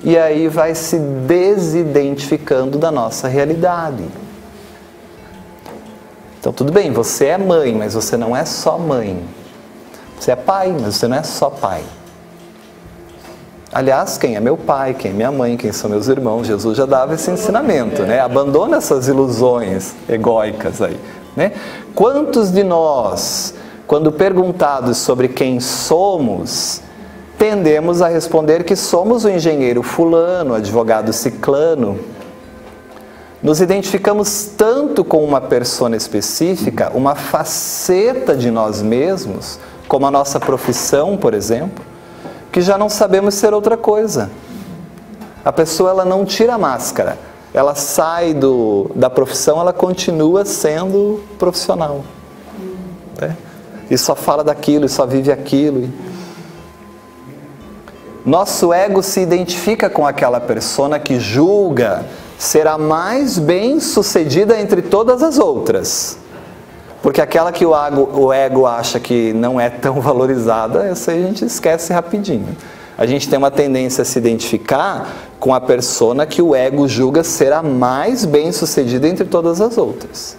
e aí vai se desidentificando da nossa realidade. Então tudo bem, você é mãe, mas você não é só mãe. Você é pai, mas você não é só pai. Aliás, quem é meu pai, quem é minha mãe, quem são meus irmãos, Jesus já dava esse ensinamento, né? Abandona essas ilusões egóicas aí, né? Quantos de nós, quando perguntados sobre quem somos, tendemos a responder que somos o engenheiro fulano, o advogado ciclano? Nos identificamos tanto com uma persona específica, uma faceta de nós mesmos, como a nossa profissão, por exemplo, que já não sabemos ser outra coisa. A pessoa ela não tira a máscara, ela sai da profissão, ela continua sendo profissional. Né? E só fala daquilo, e só vive aquilo. Nosso ego se identifica com aquela persona que julga ser a mais bem-sucedida entre todas as outras. Porque aquela que o ego acha que não é tão valorizada, essa aí a gente esquece rapidinho. A gente tem uma tendência a se identificar com a persona que o ego julga ser a mais bem-sucedida entre todas as outras.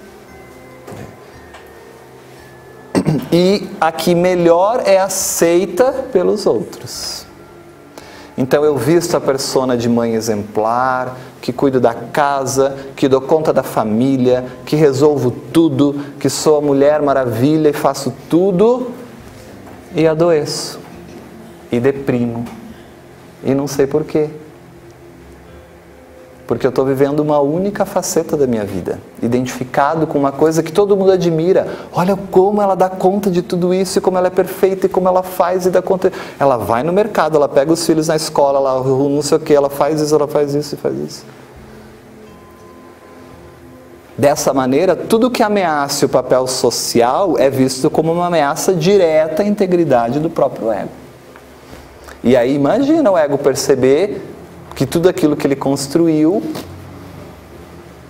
E a que melhor é aceita pelos outros. Então eu visto a persona de mãe exemplar, que cuido da casa, que dou conta da família, que resolvo tudo, que sou a mulher maravilha e faço tudo, e adoeço, e deprimo, e não sei por quê. Porque eu estou vivendo uma única faceta da minha vida, identificado com uma coisa que todo mundo admira. Olha como ela dá conta de tudo isso, e como ela é perfeita, e como ela faz e dá conta. Ela vai no mercado, ela pega os filhos na escola, ela não sei o que, ela faz isso e faz isso. Dessa maneira, tudo que ameace o papel social é visto como uma ameaça direta à integridade do próprio ego. E aí imagina o ego perceber que tudo aquilo que ele construiu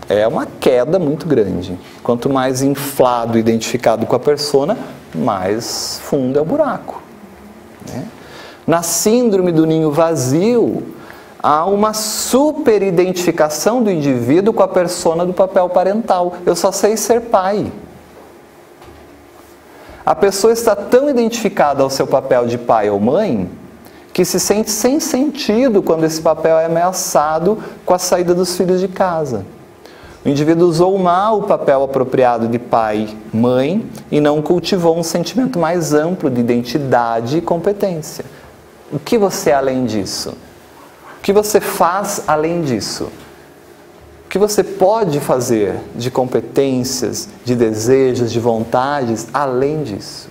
é uma queda muito grande. Quanto mais inflado, identificado com a persona, mais fundo é o buraco, né? Na síndrome do ninho vazio, há uma superidentificação do indivíduo com a persona do papel parental. Eu só sei ser pai. A pessoa está tão identificada ao seu papel de pai ou mãe que se sente sem sentido quando esse papel é ameaçado com a saída dos filhos de casa. O indivíduo usou mal o papel apropriado de pai, mãe e não cultivou um sentimento mais amplo de identidade e competência. O que você é além disso? O que você faz além disso? O que você pode fazer de competências, de desejos, de vontades além disso?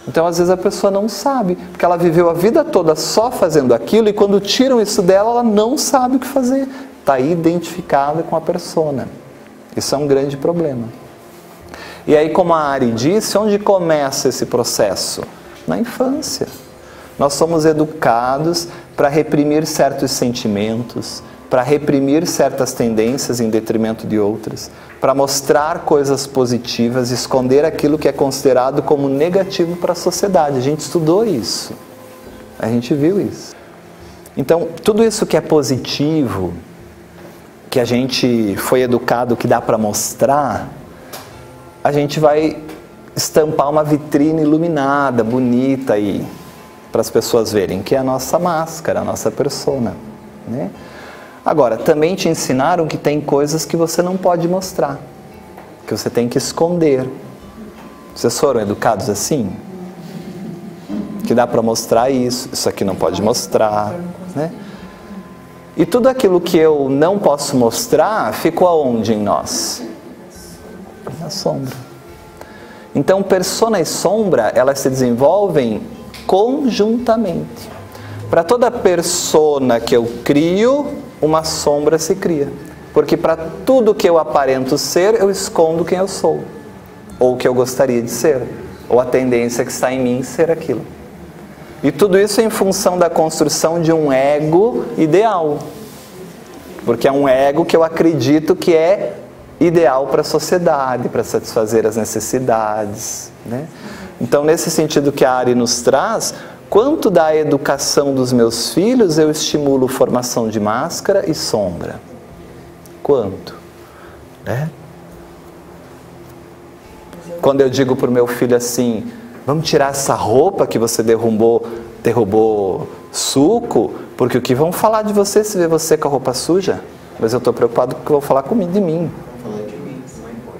Então, às vezes a pessoa não sabe, porque ela viveu a vida toda só fazendo aquilo e quando tiram isso dela, ela não sabe o que fazer. Está identificada com a persona. Isso é um grande problema. E aí, como a Ari disse, onde começa esse processo? Na infância. Nós somos educados para reprimir certos sentimentos, para reprimir certas tendências em detrimento de outras, para mostrar coisas positivas, esconder aquilo que é considerado como negativo para a sociedade. A gente estudou isso, a gente viu isso. Então, tudo isso que é positivo, que a gente foi educado, que dá para mostrar, a gente vai estampar uma vitrine iluminada, bonita aí, para as pessoas verem, que é a nossa máscara, a nossa persona, né? Agora, também te ensinaram que tem coisas que você não pode mostrar, que você tem que esconder. Vocês foram educados assim? Que dá para mostrar isso, isso aqui não pode mostrar, né? E tudo aquilo que eu não posso mostrar, ficou aonde em nós? Na sombra. Então, persona e sombra, elas se desenvolvem conjuntamente. Para toda persona que eu crio, uma sombra se cria. Porque para tudo que eu aparento ser, eu escondo quem eu sou. Ou o que eu gostaria de ser. Ou a tendência que está em mim ser aquilo. E tudo isso em função da construção de um ego ideal. Porque é um ego que eu acredito que é ideal para a sociedade, para satisfazer as necessidades, né? Então, nesse sentido que a Ari nos traz, quanto da educação dos meus filhos eu estimulo formação de máscara e sombra? Quanto? Né? Quando eu digo para o meu filho assim, vamos tirar essa roupa que você derrubou suco, porque o que vão falar de você se ver você com a roupa suja? Mas eu estou preocupado com o que vão falar comigo de mim. Vão falar de mim, isso não importa.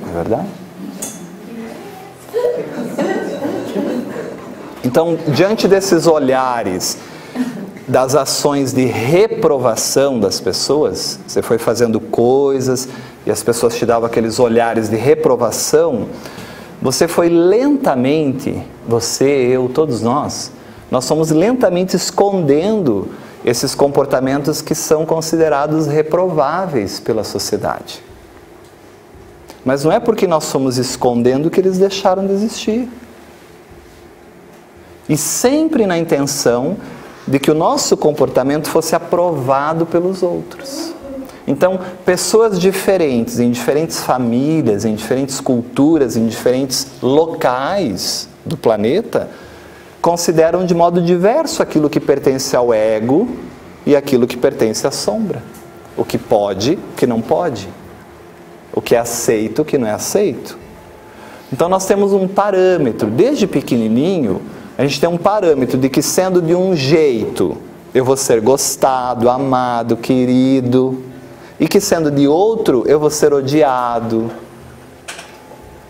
É verdade? Então, diante desses olhares das ações de reprovação das pessoas, você foi fazendo coisas e as pessoas te davam aqueles olhares de reprovação, você foi lentamente, você, eu, todos nós somos lentamente escondendo esses comportamentos que são considerados reprováveis pela sociedade. Mas não é porque nós somos escondendo que eles deixaram de existir. E sempre na intenção de que o nosso comportamento fosse aprovado pelos outros. Então, pessoas diferentes, em diferentes famílias, em diferentes culturas, em diferentes locais do planeta, consideram de modo diverso aquilo que pertence ao ego e aquilo que pertence à sombra. O que pode, o que não pode. O que é aceito, o que não é aceito. Então, nós temos um parâmetro, desde pequenininho, a gente tem um parâmetro de que sendo de um jeito, eu vou ser gostado, amado, querido, e que sendo de outro, eu vou ser odiado,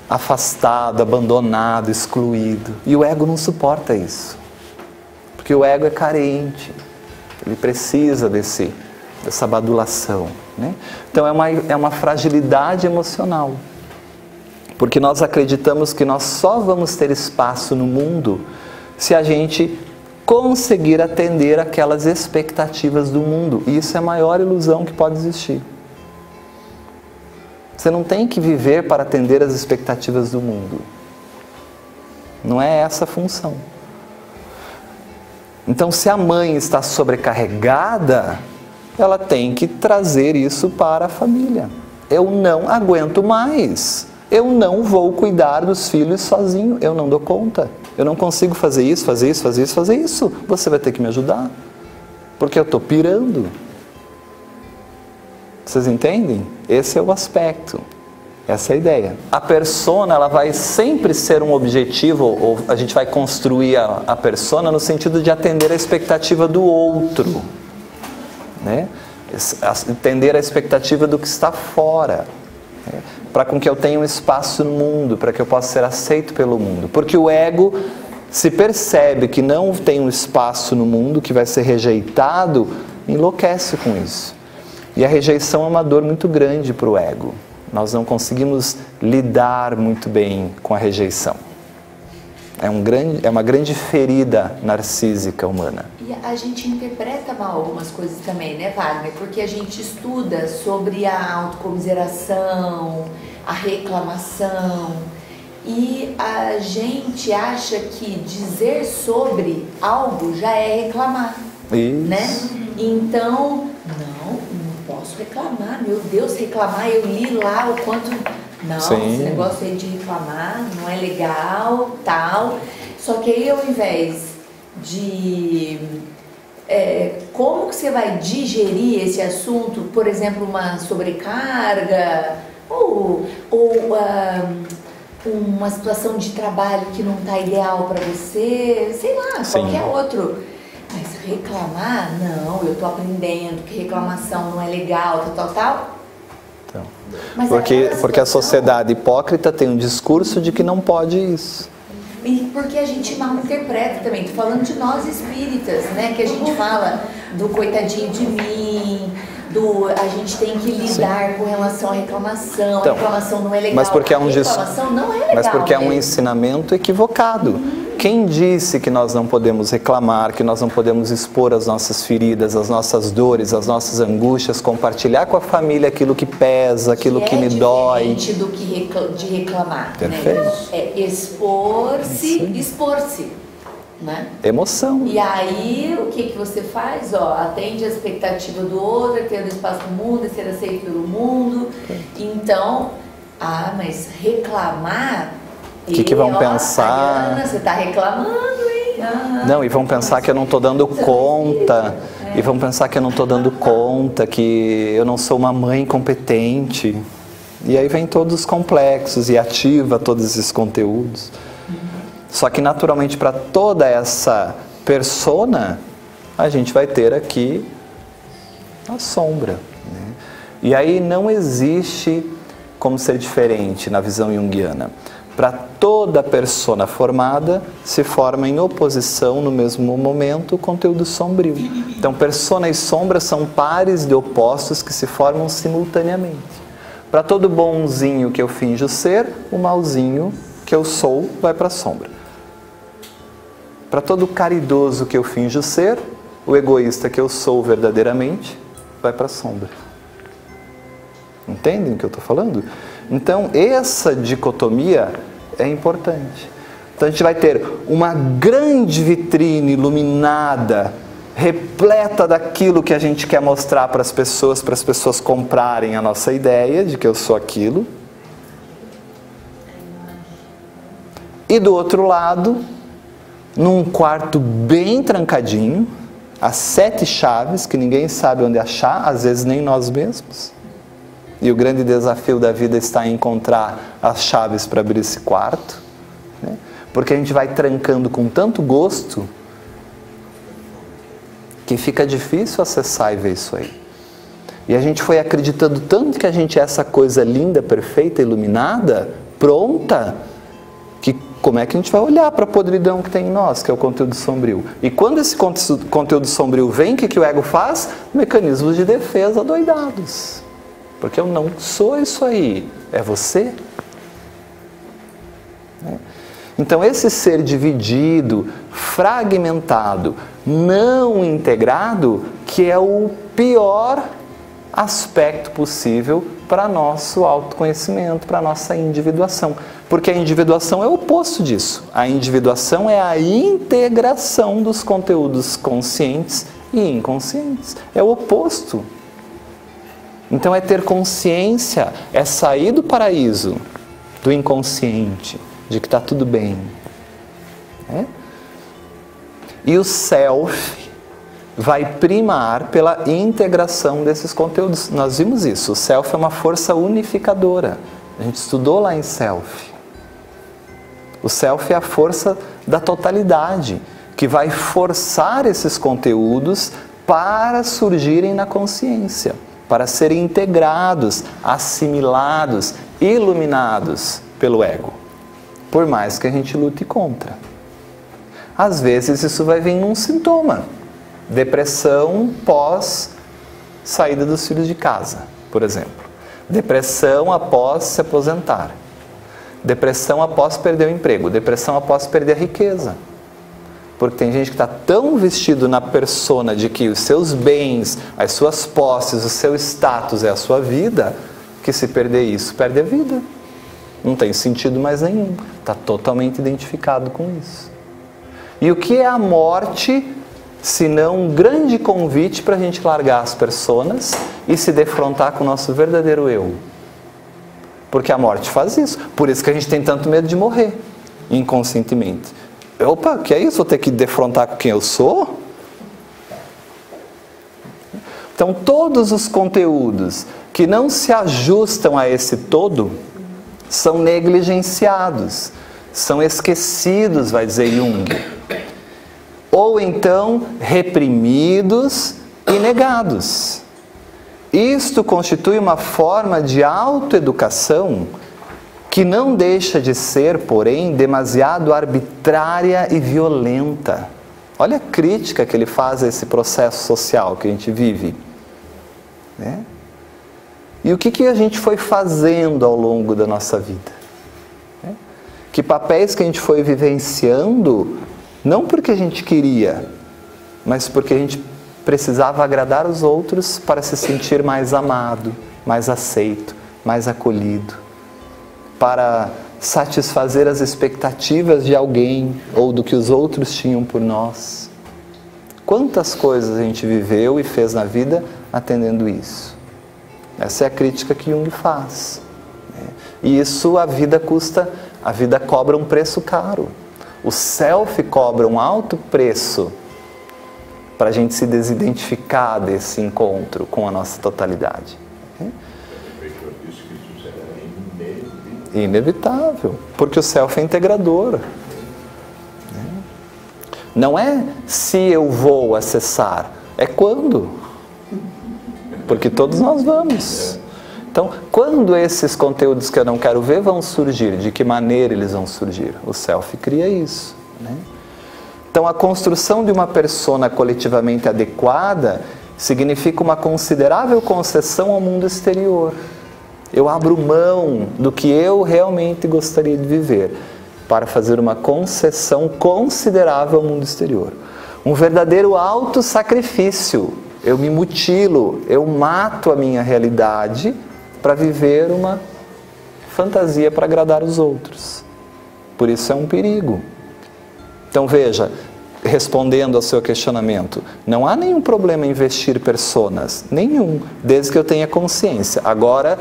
afastado, abandonado, excluído. E o ego não suporta isso, porque o ego é carente, ele precisa dessa badulação, né? Então é uma fragilidade emocional, porque nós acreditamos que nós só vamos ter espaço no mundo se a gente conseguir atender aquelas expectativas do mundo. E isso é a maior ilusão que pode existir. Você não tem que viver para atender as expectativas do mundo. Não é essa a função. Então, se a mãe está sobrecarregada, ela tem que trazer isso para a família. Eu não aguento mais. Eu não vou cuidar dos filhos sozinho. Eu não dou conta. Eu não consigo fazer isso, fazer isso, fazer isso, fazer isso. Você vai ter que me ajudar. Porque eu estou pirando. Vocês entendem? Esse é o aspecto. Essa é a ideia. A persona, ela vai sempre ser um objetivo, ou a gente vai construir a persona no sentido de atender a expectativa do outro. Né? Atender a expectativa do que está fora. Né? Para com que eu tenha um espaço no mundo, para que eu possa ser aceito pelo mundo. Porque o ego se percebe que não tem um espaço no mundo, que vai ser rejeitado, enlouquece com isso. E a rejeição é uma dor muito grande para o ego. Nós não conseguimos lidar muito bem com a rejeição. É uma grande ferida narcísica humana. E a gente interpreta mal algumas coisas também, né, Wagner? Porque a gente estuda sobre a autocomiseração, a reclamação, e a gente acha que dizer sobre algo já é reclamar, Isso. né? Então, não posso reclamar, meu Deus, reclamar, eu li lá o quanto... Não, Sim. Esse negócio aí de reclamar não é legal, tal. Só que aí, ao invés de... como que você vai digerir esse assunto? Por exemplo, uma sobrecarga ou uma situação de trabalho que não está ideal para você, sei lá, Sim. qualquer outro. Mas reclamar, não, eu estou aprendendo que reclamação não é legal, tal. Então, Mas porque a sociedade hipócrita tem um discurso de que não pode isso. E porque a gente mal interpreta também. Tô falando de nós espíritas, né? Que a gente fala do coitadinho de mim, a gente tem que lidar com relação à reclamação. Então, a reclamação não é legal. Mas porque é um reclamação não é legal. Mas porque é um mesmo. ensinamento equivocado. Quem disse que nós não podemos reclamar, que nós não podemos expor as nossas feridas, as nossas dores, as nossas angústias, compartilhar com a família aquilo que pesa, aquilo que me dói? É diferente do que de reclamar. Perfeito. Né? É expor-se. Né? Emoção. E aí, o que você faz? Atende a expectativa do outro, ter um espaço no mundo, ser aceito pelo mundo. Então, mas reclamar... O que vão pensar? Ariana, você está reclamando, hein? Não, e vão pensar que eu não estou dando conta. E vão pensar que eu não estou dando conta, que eu não sou uma mãe competente. E aí vem todos os complexos e ativa todos esses conteúdos. Só que naturalmente para toda essa persona, a gente vai ter aqui a sombra. Né? E aí não existe como ser diferente na visão junguiana. Para toda persona formada, se forma em oposição no mesmo momento o conteúdo sombrio. Então, persona e sombra são pares de opostos que se formam simultaneamente. Para todo bonzinho que eu finjo ser, o malzinho que eu sou vai para a sombra. Para todo caridoso que eu finjo ser, o egoísta que eu sou verdadeiramente vai para a sombra. Entendem o que eu estou falando? Então, essa dicotomia é importante. Então, a gente vai ter uma grande vitrine iluminada, repleta daquilo que a gente quer mostrar para as pessoas comprarem a nossa ideia de que eu sou aquilo. E do outro lado, num quarto bem trancadinho, as 7 chaves, que ninguém sabe onde achar, às vezes nem nós mesmos. E o grande desafio da vida está em encontrar as chaves para abrir esse quarto, né? Porque a gente vai trancando com tanto gosto que fica difícil acessar e ver isso aí. E a gente foi acreditando tanto que a gente é essa coisa linda, perfeita, iluminada, pronta, que como é que a gente vai olhar para a podridão que tem em nós, que é o conteúdo sombrio? E quando esse conteúdo sombrio vem, o que o ego faz? Mecanismos de defesa doidados. Porque eu não sou isso aí, é você. Então esse ser dividido, fragmentado, não integrado, que é o pior aspecto possível para nosso autoconhecimento, para nossa individuação. Porque a individuação é o oposto disso. A individuação é a integração dos conteúdos conscientes e inconscientes. É o oposto. Então é ter consciência, é sair do paraíso, do inconsciente, de que está tudo bem. E o self vai primar pela integração desses conteúdos. Nós vimos isso. O self é uma força unificadora. A gente estudou lá em self. O self é a força da totalidade, que vai forçar esses conteúdos para surgirem na consciência, para serem integrados, assimilados, iluminados pelo ego, por mais que a gente lute contra. Às vezes isso vai vir num sintoma, depressão pós saída dos filhos de casa, por exemplo. Depressão após se aposentar. Depressão após perder o emprego. Depressão após perder a riqueza. Porque tem gente que está tão vestido na persona de que os seus bens, as suas posses, o seu status é a sua vida, que se perder isso, perde a vida. Não tem sentido mais nenhum. Está totalmente identificado com isso. E o que é a morte, se não um grande convite para a gente largar as personas e se defrontar com o nosso verdadeiro eu? Porque a morte faz isso. Por isso que a gente tem tanto medo de morrer, inconscientemente. Opa, que é isso? Vou ter que defrontar com quem eu sou? Então, todos os conteúdos que não se ajustam a esse todo são negligenciados, são esquecidos, vai dizer Jung. Ou então reprimidos e negados. Isto constitui uma forma de autoeducação que não deixa de ser, porém, demasiado arbitrária e violenta. Olha a crítica que ele faz a esse processo social que a gente vive. E o que a gente foi fazendo ao longo da nossa vida? Que papéis que a gente foi vivenciando, não porque a gente queria, mas porque a gente precisava agradar os outros para se sentir mais amado, mais aceito, mais acolhido, para satisfazer as expectativas de alguém ou do que os outros tinham por nós. Quantas coisas a gente viveu e fez na vida atendendo isso? Essa é a crítica que Jung faz. E isso a vida cobra um preço caro. O self cobra um alto preço para a gente se desidentificar desse encontro com a nossa totalidade. Inevitável, porque o self é integrador. Não é se eu vou acessar, é quando. Porque todos nós vamos. Então, quando esses conteúdos que eu não quero ver vão surgir? De que maneira eles vão surgir? O self cria isso. Então, a construção de uma persona coletivamente adequada significa uma considerável concessão ao mundo exterior. Eu abro mão do que eu realmente gostaria de viver para fazer uma concessão considerável ao mundo exterior. Um verdadeiro autossacrifício. Eu me mutilo, eu mato a minha realidade para viver uma fantasia para agradar os outros. Por isso é um perigo. Então veja, respondendo ao seu questionamento, não há nenhum problema em vestir personas, nenhum, desde que eu tenha consciência. Agora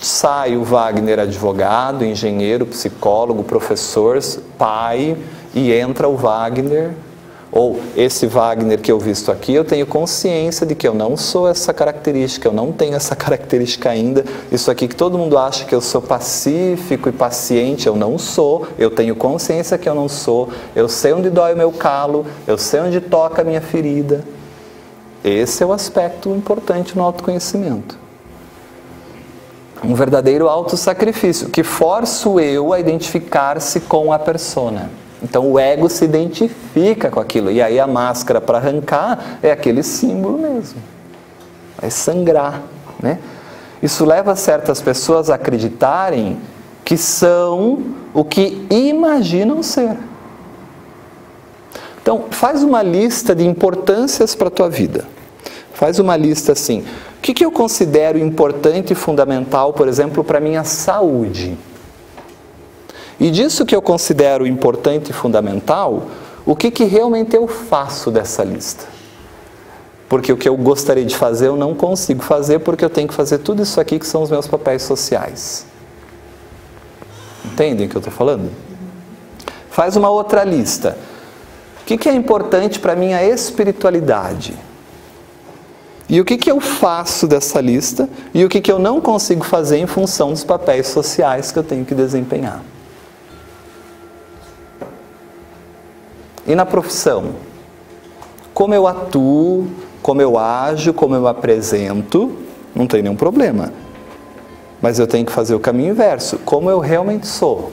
sai o Wagner advogado, engenheiro, psicólogo, professor, pai, e entra o Wagner, ou esse Wagner que eu visto aqui, eu tenho consciência de que eu não sou essa característica, eu não tenho essa característica ainda. Isso aqui que todo mundo acha que eu sou pacífico e paciente, eu não sou. Eu tenho consciência que eu não sou. Eu sei onde dói o meu calo, eu sei onde toca a minha ferida. Esse é o aspecto importante no autoconhecimento. Um verdadeiro autossacrifício, que força o eu a identificar-se com a persona. Então o ego se identifica com aquilo, e aí a máscara para arrancar é aquele símbolo mesmo, vai sangrar, Isso leva certas pessoas a acreditarem que são o que imaginam ser. Então, faz uma lista de importâncias para a tua vida. Faz uma lista assim. O que eu considero importante e fundamental, por exemplo, para a minha saúde? E disso que eu considero importante e fundamental, o que realmente eu faço dessa lista? Porque o que eu gostaria de fazer eu não consigo fazer, porque eu tenho que fazer tudo isso aqui que são os meus papéis sociais. Entendem o que eu estou falando? Faz uma outra lista. O que é importante para a minha espiritualidade? E o que eu faço dessa lista? E o que eu não consigo fazer em função dos papéis sociais que eu tenho que desempenhar? E na profissão? Como eu atuo, como eu ajo, como eu apresento, não tem nenhum problema. Mas eu tenho que fazer o caminho inverso. Como eu realmente sou?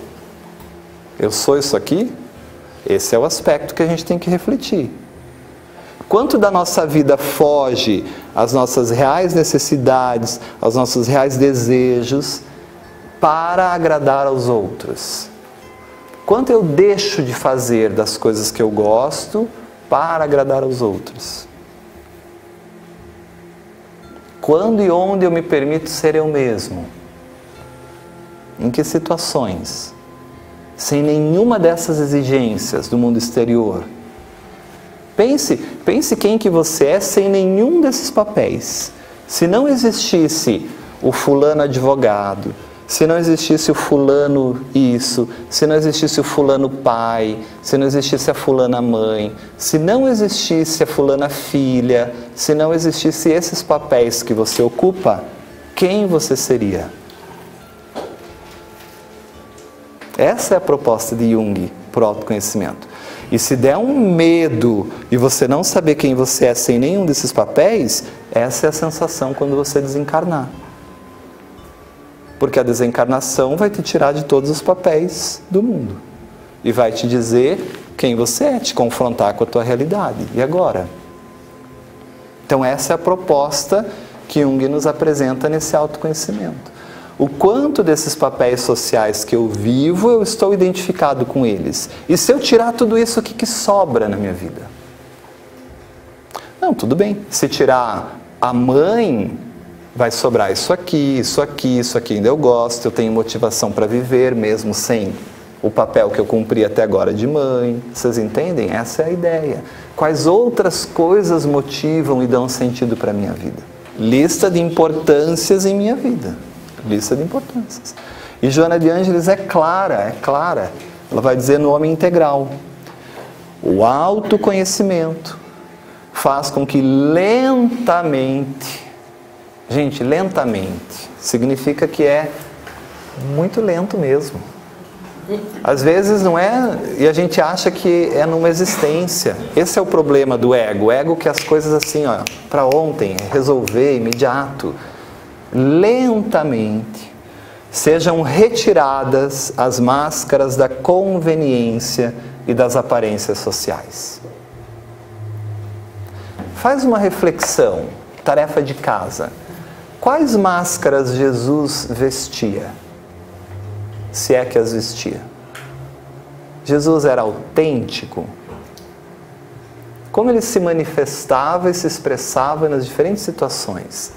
Eu sou isso aqui? Esse é o aspecto que a gente tem que refletir. Quanto da nossa vida foge às nossas reais necessidades, aos nossos reais desejos, para agradar aos outros? Quanto eu deixo de fazer das coisas que eu gosto para agradar aos outros? Quando e onde eu me permito ser eu mesmo? Em que situações? Sem nenhuma dessas exigências do mundo exterior. Pense quem que você é sem nenhum desses papéis. Se não existisse o fulano advogado, se não existisse o fulano isso, se não existisse o fulano pai, se não existisse a fulana mãe, se não existisse a fulana filha, se não existisse esses papéis que você ocupa, quem você seria? Essa é a proposta de Jung por autoconhecimento. E se der um medo e você não saber quem você é sem nenhum desses papéis, essa é a sensação quando você desencarnar. Porque a desencarnação vai te tirar de todos os papéis do mundo. E vai te dizer quem você é, te confrontar com a tua realidade. E agora? Então essa é a proposta que Jung nos apresenta nesse autoconhecimento. O quanto desses papéis sociais que eu vivo, eu estou identificado com eles. E se eu tirar tudo isso, o que sobra na minha vida? Não, tudo bem. Se tirar a mãe, vai sobrar isso aqui, isso aqui, isso aqui ainda eu gosto, eu tenho motivação para viver, mesmo sem o papel que eu cumpri até agora de mãe. Vocês entendem? Essa é a ideia. Quais outras coisas motivam e dão sentido para a minha vida? Lista de importâncias em minha vida. Lista de importâncias. E Joana de Ângeles é clara. Ela vai dizer no homem integral. O autoconhecimento faz com que lentamente, gente, lentamente, significa que é muito lento mesmo. Às vezes não é, e a gente acha que é numa existência. Esse é o problema do ego. O ego quer as coisas assim, ó, para ontem, resolver, imediato. Lentamente sejam retiradas as máscaras da conveniência e das aparências sociais. Faz uma reflexão, tarefa de casa. Quais máscaras Jesus vestia? Se é que as vestia. Jesus era autêntico? Como ele se manifestava e se expressava nas diferentes situações?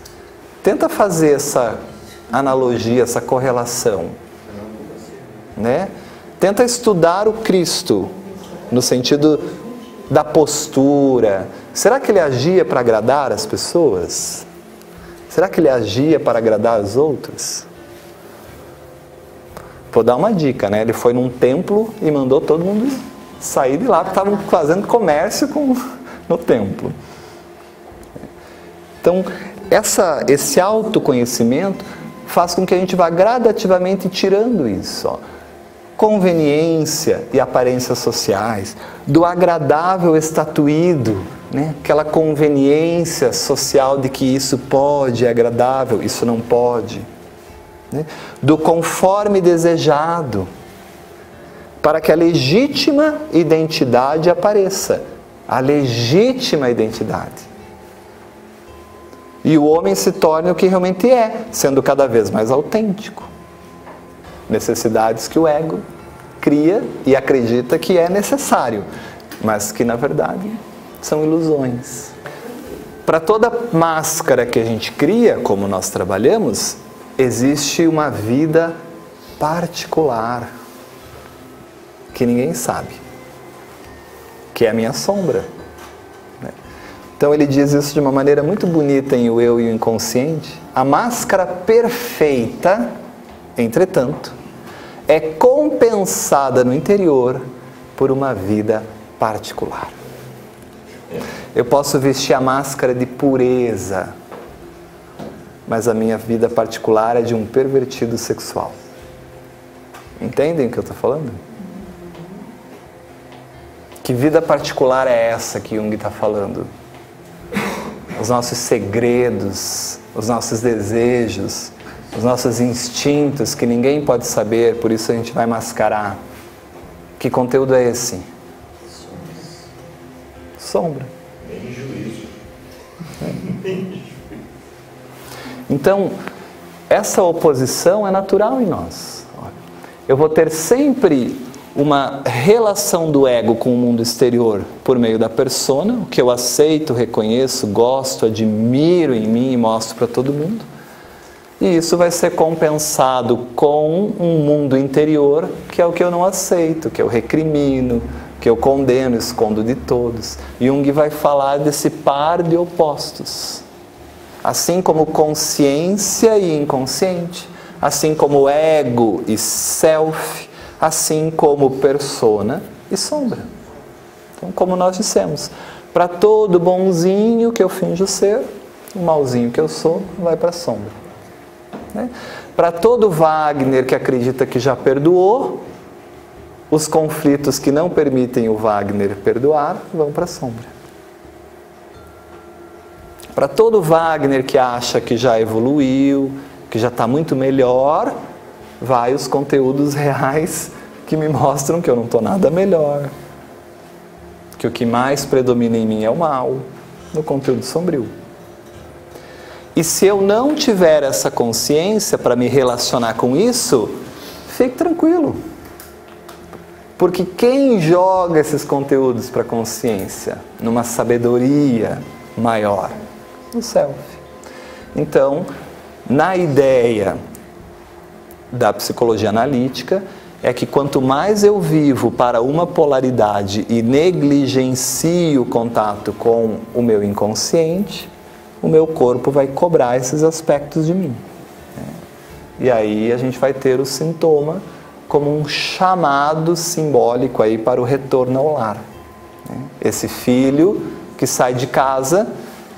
Tenta fazer essa analogia, essa correlação, né? Tenta estudar o Cristo no sentido da postura. Será que ele agia para agradar as pessoas? Será que ele agia para agradar os outros? Vou dar uma dica, né? Ele foi num templo e mandou todo mundo sair de lá, porque estavam fazendo comércio no templo. Então, esse autoconhecimento faz com que a gente vá gradativamente tirando isso. Ó. Conveniência e aparências sociais, do agradável estatuído, né? Aquela conveniência social de que isso pode, é agradável, isso não pode. Né? Do conforme desejado, para que a legítima identidade apareça. A legítima identidade. E o homem se torne o que realmente é, sendo cada vez mais autêntico. Necessidades que o ego cria e acredita que é necessário, mas que na verdade são ilusões. Para toda máscara que a gente cria, como nós trabalhamos, existe uma vida particular que ninguém sabe, que é a minha sombra. Então ele diz isso de uma maneira muito bonita em O Eu e o Inconsciente. A máscara perfeita, entretanto, é compensada no interior por uma vida particular. Eu posso vestir a máscara de pureza, mas a minha vida particular é de um pervertido sexual. Entendem o que eu estou falando? Que vida particular é essa que Jung está falando? Os nossos segredos, os nossos desejos, os nossos instintos que ninguém pode saber, por isso a gente vai mascarar. Que conteúdo é esse? Sombra. Bem juízo. Então, essa oposição é natural em nós. Eu vou ter sempre uma relação do ego com o mundo exterior por meio da persona, o que eu aceito, reconheço, gosto, admiro em mim e mostro para todo mundo. E isso vai ser compensado com um mundo interior, que é o que eu não aceito, que eu recrimino, que eu condeno, escondo de todos. Jung vai falar desse par de opostos. Assim como consciência e inconsciente, assim como ego e self, assim como persona e sombra. Então, como nós dissemos, para todo bonzinho que eu finjo ser, o malzinho que eu sou vai para a sombra. Para todo Wagner que acredita que já perdoou, os conflitos que não permitem o Wagner perdoar vão para a sombra. Para todo Wagner que acha que já evoluiu, que já está muito melhor, vai os conteúdos reais que me mostram que eu não estou nada melhor, que o que mais predomina em mim é o mal, no conteúdo sombrio. E se eu não tiver essa consciência para me relacionar com isso, fique tranquilo. Porque quem joga esses conteúdos para a consciência? Numa sabedoria maior? O self. Então, na ideia da psicologia analítica, é que quanto mais eu vivo para uma polaridade e negligencio o contato com o meu inconsciente, o meu corpo vai cobrar esses aspectos de mim. E aí a gente vai ter o sintoma como um chamado simbólico aí para o retorno ao lar. Esse filho que sai de casa,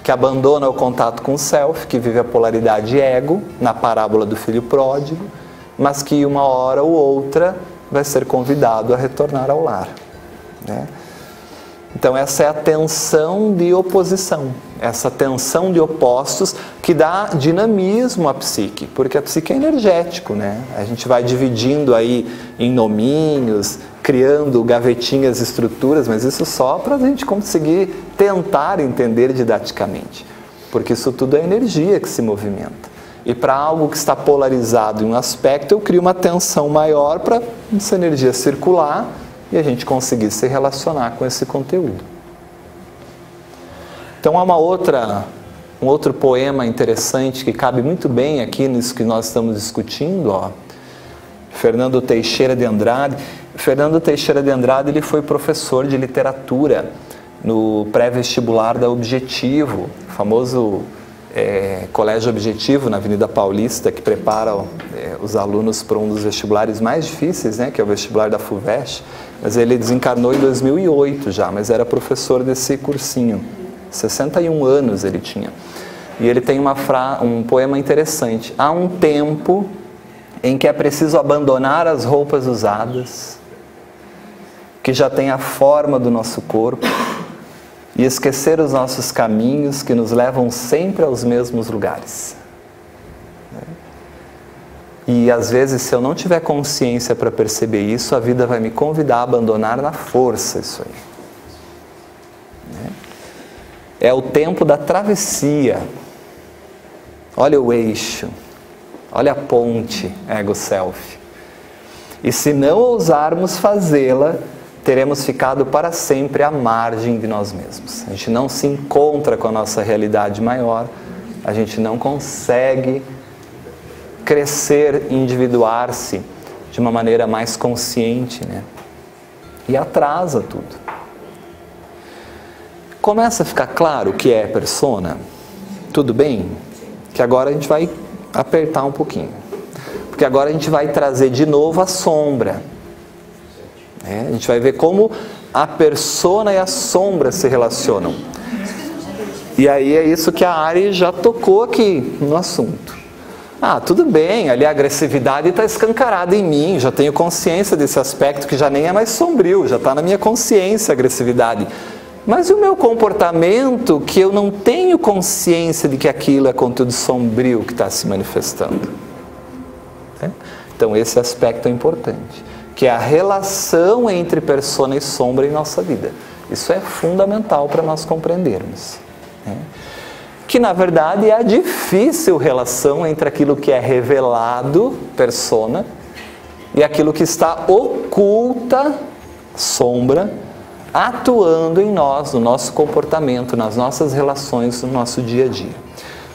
que abandona o contato com o self, que vive a polaridade ego, na parábola do filho pródigo, mas que uma hora ou outra vai ser convidado a retornar ao lar. Então essa é a tensão de oposição, essa tensão de opostos que dá dinamismo à psique, porque a psique é energético, né? A gente vai dividindo aí em nominhos, criando gavetinhas, estruturas, mas isso só para a gente conseguir tentar entender didaticamente, porque isso tudo é energia que se movimenta. E para algo que está polarizado em um aspecto, eu crio uma tensão maior para essa energia circular e a gente conseguir se relacionar com esse conteúdo. Então há um outro poema interessante que cabe muito bem aqui nisso que nós estamos discutindo, ó. Fernando Teixeira de Andrade. Fernando Teixeira de Andrade, ele foi professor de literatura no pré-vestibular da Objetivo, famoso Colégio Objetivo na Avenida Paulista, que prepara os alunos para um dos vestibulares mais difíceis, né, que é o vestibular da FUVEST. Mas ele desencarnou em 2008 já, mas era professor desse cursinho. 61 anos ele tinha. E ele tem um poema interessante. Há um tempo em que é preciso abandonar as roupas usadas, que já têm a forma do nosso corpo, e esquecer os nossos caminhos que nos levam sempre aos mesmos lugares. E às vezes, se eu não tiver consciência para perceber isso, a vida vai me convidar a abandonar na força isso aí. É o tempo da travessia. Olha o eixo, olha a ponte ego-self. E se não ousarmos fazê-la, teremos ficado para sempre à margem de nós mesmos. A gente não se encontra com a nossa realidade maior, a gente não consegue crescer, individuar-se de uma maneira mais consciente, né? E atrasa tudo. Começa a ficar claro o que é persona? Tudo bem? Que agora a gente vai apertar um pouquinho. Porque agora a gente vai trazer de novo a sombra. A gente vai ver como a persona e a sombra se relacionam. E aí é isso que a Ari já tocou aqui no assunto. Tudo bem, ali a agressividade está escancarada em mim, já tenho consciência desse aspecto que já nem é mais sombrio, já está na minha consciência a agressividade. Mas e o meu comportamento que eu não tenho consciência de que aquilo é conteúdo sombrio que está se manifestando? Então esse aspecto é importante, que é a relação entre persona e sombra em nossa vida. Isso é fundamental para nós compreendermos. Que na verdade é a difícil relação entre aquilo que é revelado, persona, e aquilo que está oculta, sombra, atuando em nós, no nosso comportamento, nas nossas relações, no nosso dia a dia.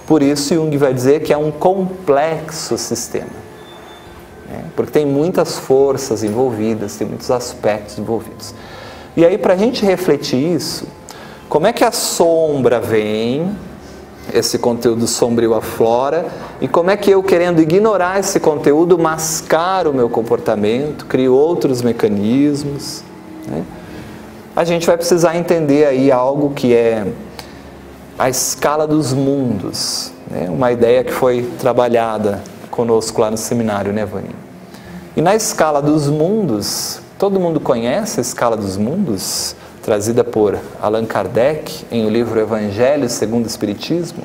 Por isso Jung vai dizer que é um complexo sistema. Porque tem muitas forças envolvidas, tem muitos aspectos envolvidos. E aí, para a gente refletir isso, como é que a sombra vem, esse conteúdo sombrio aflora, e como é que eu, querendo ignorar esse conteúdo, mascaro o meu comportamento, crio outros mecanismos, né? A gente vai precisar entender aí algo que é a escala dos mundos, né? Uma ideia que foi trabalhada conosco lá no seminário, né, Vani? E na escala dos mundos, todo mundo conhece a escala dos mundos, trazida por Allan Kardec em o livro Evangelho segundo o Espiritismo,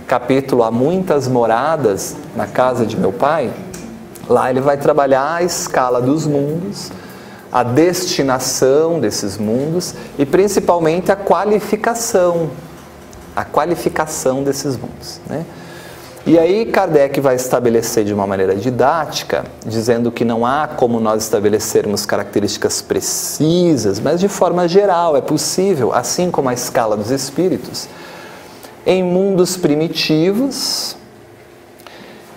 capítulo Há Muitas Moradas na Casa de Meu Pai. Lá ele vai trabalhar a escala dos mundos, a destinação desses mundos e principalmente a qualificação desses mundos, né? E aí Kardec vai estabelecer de uma maneira didática, dizendo que não há como nós estabelecermos características precisas, mas de forma geral é possível, assim como a escala dos espíritos, em mundos primitivos,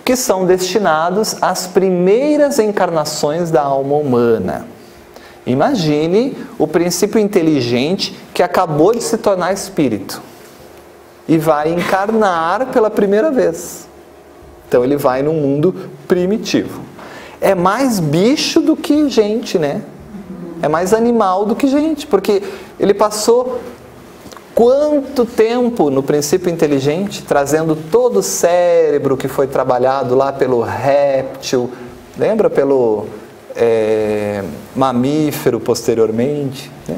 que são destinados às primeiras encarnações da alma humana. Imagine o princípio inteligente que acabou de se tornar espírito e vai encarnar pela primeira vez. Então ele vai num mundo primitivo. É mais bicho do que gente, né? É mais animal do que gente, porque ele passou quanto tempo no princípio inteligente, trazendo todo o cérebro que foi trabalhado lá pelo réptil, lembra? Pelo mamífero posteriormente, né?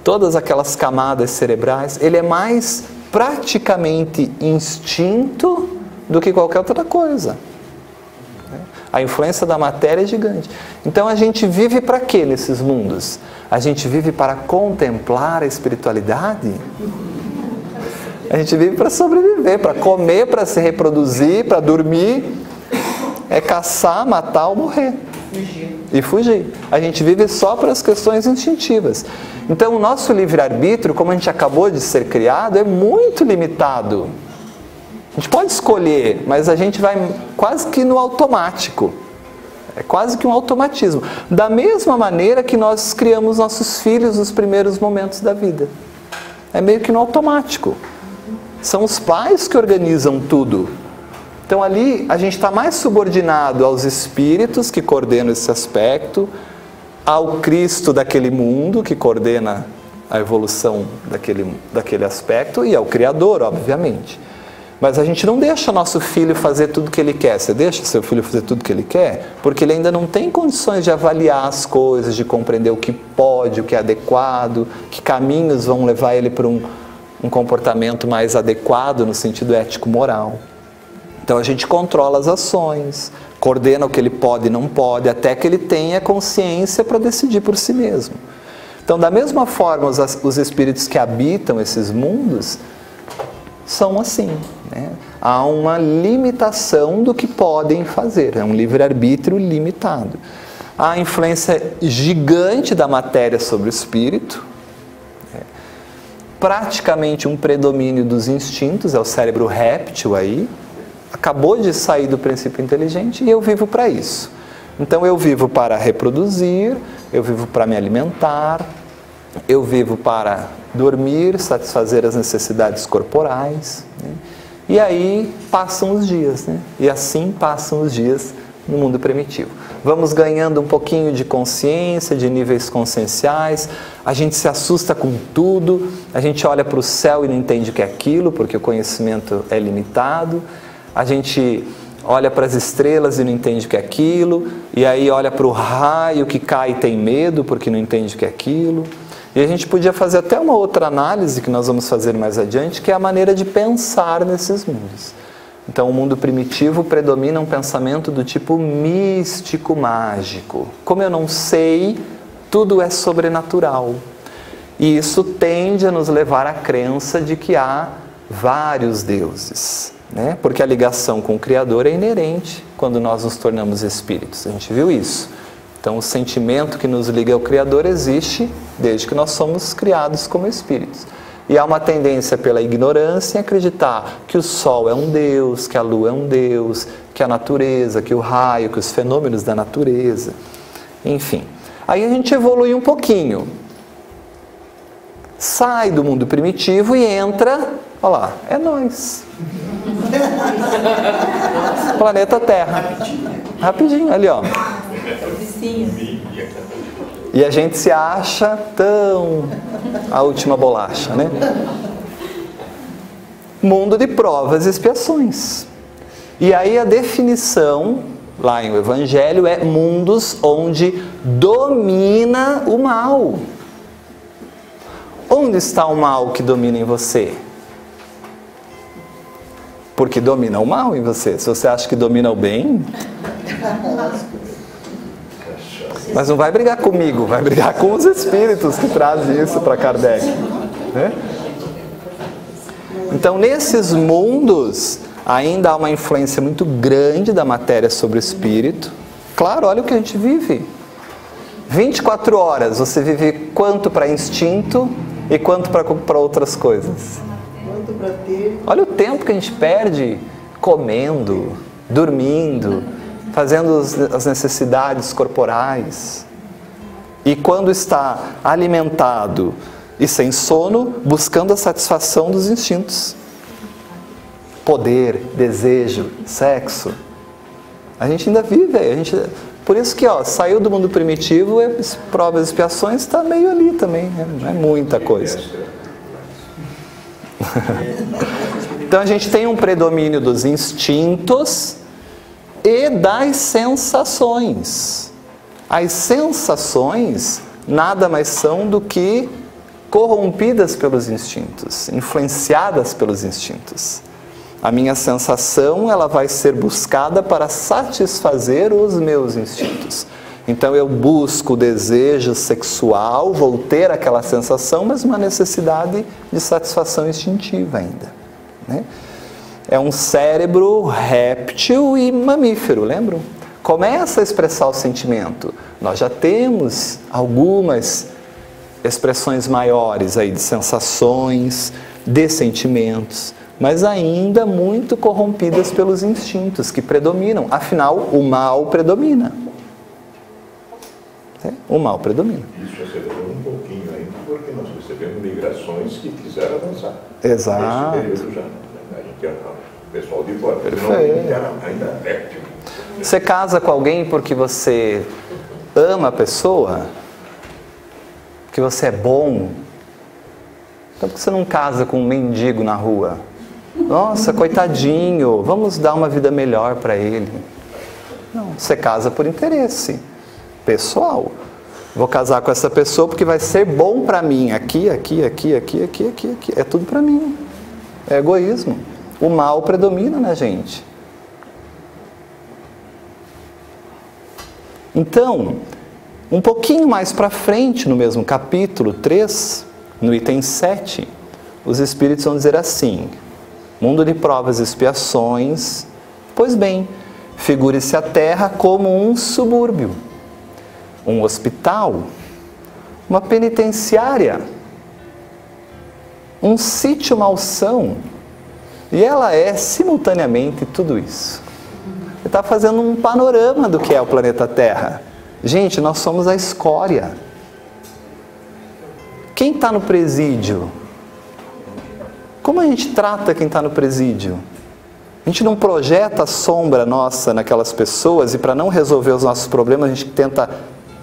Todas aquelas camadas cerebrais. Ele é mais praticamente instinto do que qualquer outra coisa. A influência da matéria é gigante. Então a gente vive para quê nesses mundos? A gente vive para contemplar a espiritualidade? A gente vive para sobreviver, para comer, para se reproduzir, para dormir. É caçar, matar ou morrer. E fugir. A gente vive só para as questões instintivas. Então o nosso livre-arbítrio, como a gente acabou de ser criado, é muito limitado. A gente pode escolher, mas a gente vai quase que no automático. É quase que um automatismo. Da mesma maneira que nós criamos nossos filhos nos primeiros momentos da vida. É meio que no automático. São os pais que organizam tudo. Então ali a gente está mais subordinado aos espíritos que coordenam esse aspecto, ao Cristo daquele mundo que coordena a evolução daquele aspecto e ao Criador, obviamente. Mas a gente não deixa nosso filho fazer tudo o que ele quer. Você deixa seu filho fazer tudo o que ele quer? Porque ele ainda não tem condições de avaliar as coisas, de compreender o que pode, o que é adequado, que caminhos vão levar ele para um comportamento mais adequado no sentido ético-moral. Então a gente controla as ações, coordena o que ele pode e não pode, até que ele tenha consciência para decidir por si mesmo. Então, da mesma forma, os espíritos que habitam esses mundos são assim, né? Há uma limitação do que podem fazer, é um livre-arbítrio limitado. Há a influência gigante da matéria sobre o espírito, praticamente um predomínio dos instintos, é o cérebro réptil aí, acabou de sair do princípio inteligente e eu vivo para isso. Então eu vivo para reproduzir, eu vivo para me alimentar, eu vivo para dormir, satisfazer as necessidades corporais, né? E aí passam os dias, né? E assim passam os dias no mundo primitivo. Vamos ganhando um pouquinho de consciência, de níveis conscienciais, a gente se assusta com tudo, a gente olha para o céu e não entende o que é aquilo, porque o conhecimento é limitado, a gente olha para as estrelas e não entende o que é aquilo, e aí olha para o raio que cai e tem medo, porque não entende o que é aquilo. E a gente podia fazer até uma outra análise, que nós vamos fazer mais adiante, que é a maneira de pensar nesses mundos. Então, o mundo primitivo predomina um pensamento do tipo místico, mágico. Como eu não sei, tudo é sobrenatural. E isso tende a nos levar à crença de que há vários deuses, né? Porque a ligação com o Criador é inerente quando nós nos tornamos espíritos. A gente viu isso. Então, o sentimento que nos liga ao Criador existe desde que nós somos criados como espíritos. E há uma tendência pela ignorância em acreditar que o Sol é um Deus, que a Lua é um Deus, que a natureza, que o raio, que os fenômenos da natureza, enfim. Aí a gente evolui um pouquinho, sai do mundo primitivo e entra, olha lá, é nós. Planeta Terra. Rapidinho, ali ó. E a gente se acha tão a última bolacha, né? Mundo de provas e expiações. E aí a definição, lá em o Evangelho, é mundos onde domina o mal. Onde está o mal que domina em você? Porque domina o mal em você. Se você acha que domina o bem... Mas não vai brigar comigo, vai brigar com os espíritos que trazem isso para Kardec, né? Então, nesses mundos, ainda há uma influência muito grande da matéria sobre o espírito. Claro, olha o que a gente vive. 24 horas, você vive quanto para instinto e quanto para outras coisas? Quanto para ter. Olha o tempo que a gente perde comendo, dormindo, fazendo as necessidades corporais. E quando está alimentado e sem sono, buscando a satisfação dos instintos. Poder, desejo, sexo. A gente ainda vive, por isso que saiu do mundo primitivo, provas e expiações está meio ali também, né? Não é muita coisa. Então a gente tem um predomínio dos instintos e das sensações. As sensações nada mais são do que corrompidas pelos instintos, influenciadas pelos instintos. A minha sensação, ela vai ser buscada para satisfazer os meus instintos. Então eu busco o desejo sexual, vou ter aquela sensação, mas uma necessidade de satisfação instintiva ainda, né? É um cérebro réptil e mamífero, lembram? Começa a expressar o sentimento. Nós já temos algumas expressões maiores aí de sensações, de sentimentos, mas ainda muito corrompidas pelos instintos que predominam. Afinal, o mal predomina. O mal predomina. Isso acelerou um pouquinho ainda, porque nós recebemos migrações que quiseram avançar. Exato. Nesse período já. A gente era o pessoal de fora, ainda réptil. Você casa com alguém porque você ama a pessoa? Porque você é bom? Então por que você não casa com um mendigo na rua? Nossa, coitadinho, vamos dar uma vida melhor para ele. Não, você casa por interesse pessoal. Vou casar com essa pessoa porque vai ser bom para mim. Aqui. É tudo para mim. É egoísmo. O mal predomina na gente. Então, um pouquinho mais para frente, no mesmo capítulo 3, no item 7, os espíritos vão dizer assim: mundo de provas e expiações, pois bem, figure-se a Terra como um subúrbio. um hospital, uma penitenciária, um sítio malsão. E ela é simultaneamente tudo isso. Ele está fazendo um panorama do que é o planeta Terra. Gente, nós somos a escória. Quem está no presídio? Como a gente trata quem está no presídio? A gente não projeta a sombra nossa naquelas pessoas e para não resolver os nossos problemas a gente tenta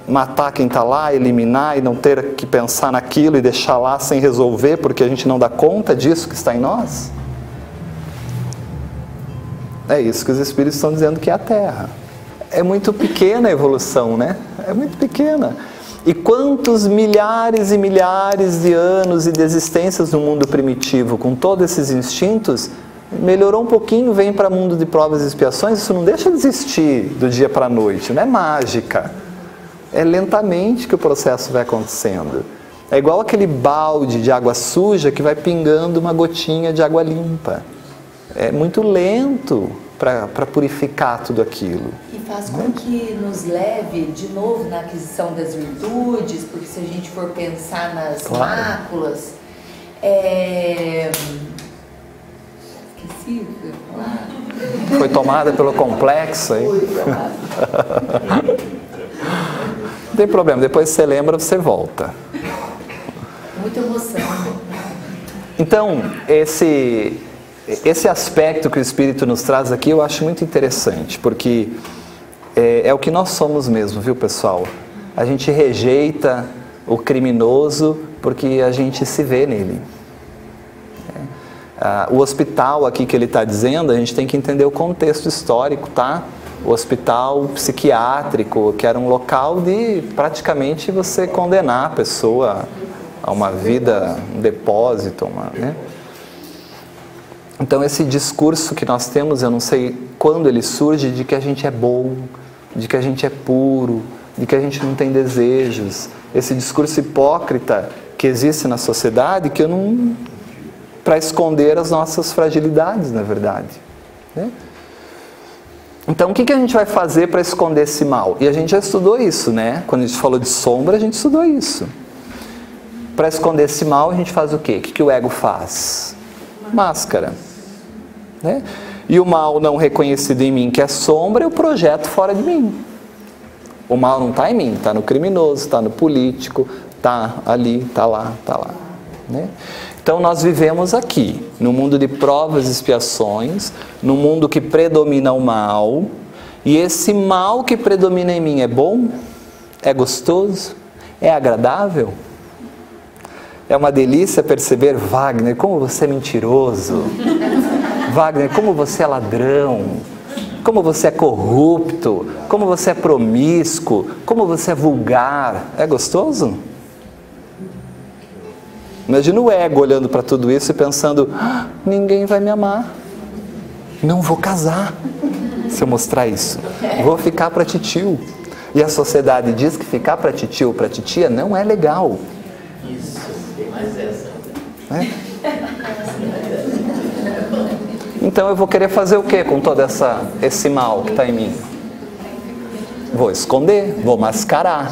matar quem está lá, eliminar e não ter que pensar naquilo e deixar lá sem resolver porque a gente não dá conta disso que está em nós? É isso que os Espíritos estão dizendo que é a Terra. É muito pequena a evolução, né? É muito pequena. E quantos milhares e milhares de anos e de existências no mundo primitivo, com todos esses instintos, melhorou um pouquinho, vem para o mundo de provas e expiações, isso não deixa de existir do dia para a noite, não é mágica. É lentamente que o processo vai acontecendo. É igual aquele balde de água suja que vai pingando uma gotinha de água limpa. É muito lento para purificar tudo aquilo. E faz com que nos leve de novo na aquisição das virtudes, porque se a gente for pensar nas máculas, esqueci o que eu ia falar. Foi tomada pelo complexo aí. Não tem problema, depois você lembra, você volta. Muita emoção. Então, esse aspecto que o Espírito nos traz aqui eu acho muito interessante, porque é o que nós somos mesmo, viu, pessoal? A gente rejeita o criminoso porque a gente se vê nele. O hospital aqui que ele está dizendo, a gente tem que entender o contexto histórico, tá? O hospital psiquiátrico, que era um local de praticamente você condenar a pessoa a uma vida, um depósito, né? Então esse discurso que nós temos, eu não sei quando ele surge, de que a gente é bom, de que a gente é puro, de que a gente não tem desejos. Esse discurso hipócrita que existe na sociedade, que eu não... para esconder as nossas fragilidades, na verdade, né? Então, o que a gente vai fazer para esconder esse mal? E a gente já estudou isso, né? Quando a gente falou de sombra, a gente estudou isso. Para esconder esse mal, a gente faz o quê? O que o ego faz? Máscara, né? E o mal não reconhecido em mim, que é sombra, eu projeto fora de mim. O mal não está em mim, está no criminoso, está no político, está ali, está lá, né? Então nós vivemos aqui, no mundo de provas e expiações, no mundo que predomina o mal, e esse mal que predomina em mim é bom? É gostoso? É agradável? É uma delícia perceber, Wagner, como você é mentiroso, Wagner, como você é ladrão, como você é corrupto, como você é promíscuo, como você é vulgar. É gostoso? Imagina o ego olhando para tudo isso e pensando, ninguém vai me amar, não vou casar se eu mostrar isso, vou ficar para titio. E a sociedade diz que ficar para titio ou para titia não é legal. Isso, tem mais essa. É? Então eu vou querer fazer o que com todo esse mal que está em mim? Vou esconder, vou mascarar.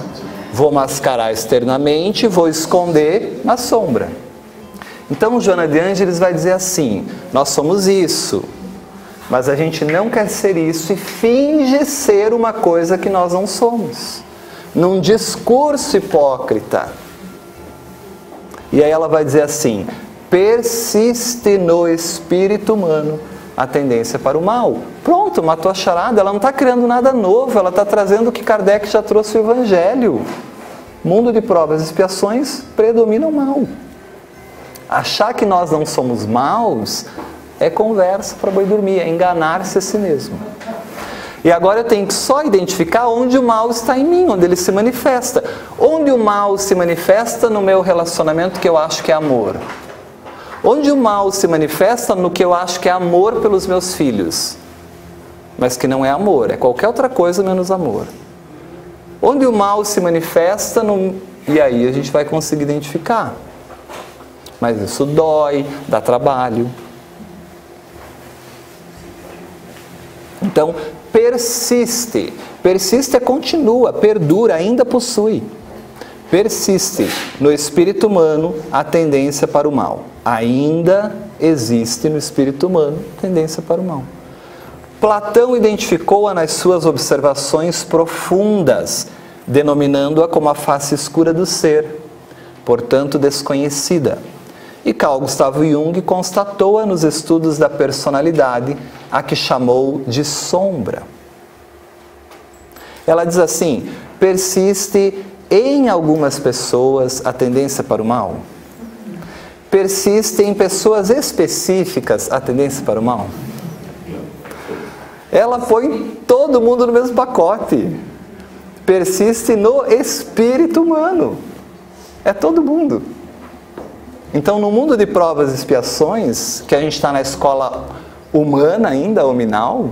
Vou mascarar externamente, vou esconder na sombra. Então, Joana de Ângeles vai dizer assim, nós somos isso, mas a gente não quer ser isso e finge ser uma coisa que nós não somos, num discurso hipócrita. E aí ela vai dizer assim, persiste no espírito humano a tendência para o mal. Pronto, matou a charada, ela não está criando nada novo, ela está trazendo o que Kardec já trouxe o Evangelho. Mundo de provas e expiações predomina o mal. Achar que nós não somos maus é conversa para boi dormir, é enganar-se a si mesmo. E agora eu tenho que só identificar onde o mal está em mim, onde ele se manifesta. Onde o mal se manifesta no meu relacionamento que eu acho que é amor. Onde o mal se manifesta no que eu acho que é amor pelos meus filhos, mas que não é amor, é qualquer outra coisa menos amor. Onde o mal se manifesta, e aí a gente vai conseguir identificar. Mas isso dói, dá trabalho. Então, persiste. Persiste é continua, perdura, ainda possui. Persiste no espírito humano a tendência para o mal. Ainda existe no espírito humano tendência para o mal. Platão identificou-a nas suas observações profundas, denominando-a como a face escura do ser, portanto desconhecida. E Carl Gustav Jung constatou-a nos estudos da personalidade, a que chamou de sombra. Ela diz assim: persiste em algumas pessoas a tendência para o mal? Persiste em pessoas específicas a tendência para o mal? Ela põe todo mundo no mesmo pacote. Persiste no espírito humano. É todo mundo. Então, no mundo de provas e expiações, que a gente está na escola humana ainda, hominal,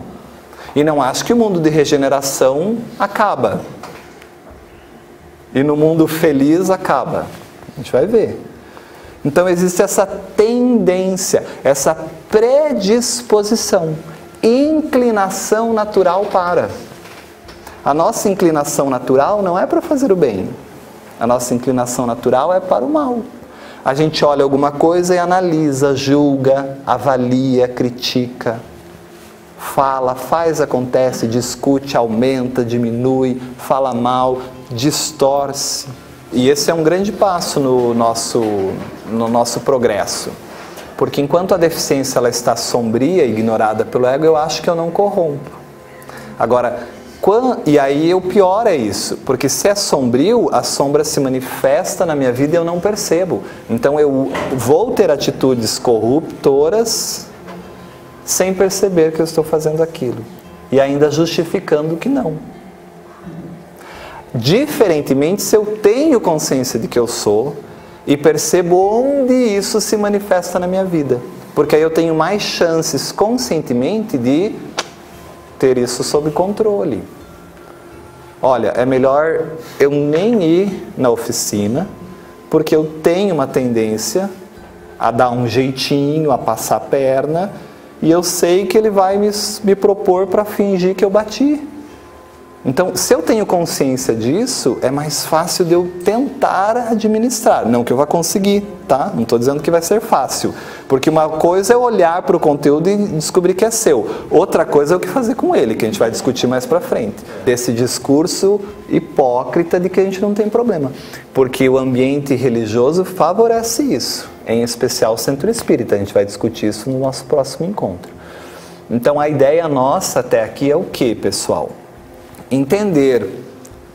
e não acho que o mundo de regeneração acaba. E no mundo feliz acaba. A gente vai ver. Então, existe essa tendência, essa predisposição, inclinação natural para. A nossa inclinação natural não é para fazer o bem. A nossa inclinação natural é para o mal. A gente olha alguma coisa e analisa, julga, avalia, critica, fala, faz, acontece, discute, aumenta, diminui, fala mal, distorce. E esse é um grande passo no nosso progresso. Porque enquanto a deficiência ela está sombria e ignorada pelo ego, eu acho que eu não corrompo. Agora, e aí o pior é isso, porque se é sombrio, a sombra se manifesta na minha vida e eu não percebo. Então eu vou ter atitudes corruptoras sem perceber que eu estou fazendo aquilo. E ainda justificando que não. Diferentemente, se eu tenho consciência de que eu sou e percebo onde isso se manifesta na minha vida. Porque aí eu tenho mais chances conscientemente de ter isso sob controle. Olha, é melhor eu nem ir na oficina, porque eu tenho uma tendência a dar um jeitinho, a passar a perna, e eu sei que ele vai me propor para fingir que eu bati. Então, se eu tenho consciência disso, é mais fácil de eu tentar administrar. Não que eu vá conseguir, tá? Não estou dizendo que vai ser fácil. Porque uma coisa é olhar para o conteúdo e descobrir que é seu. Outra coisa é o que fazer com ele, que a gente vai discutir mais para frente. Desse discurso hipócrita de que a gente não tem problema. Porque o ambiente religioso favorece isso. Em especial o Centro Espírita. A gente vai discutir isso no nosso próximo encontro. Então, a ideia nossa até aqui é o quê, pessoal? Entender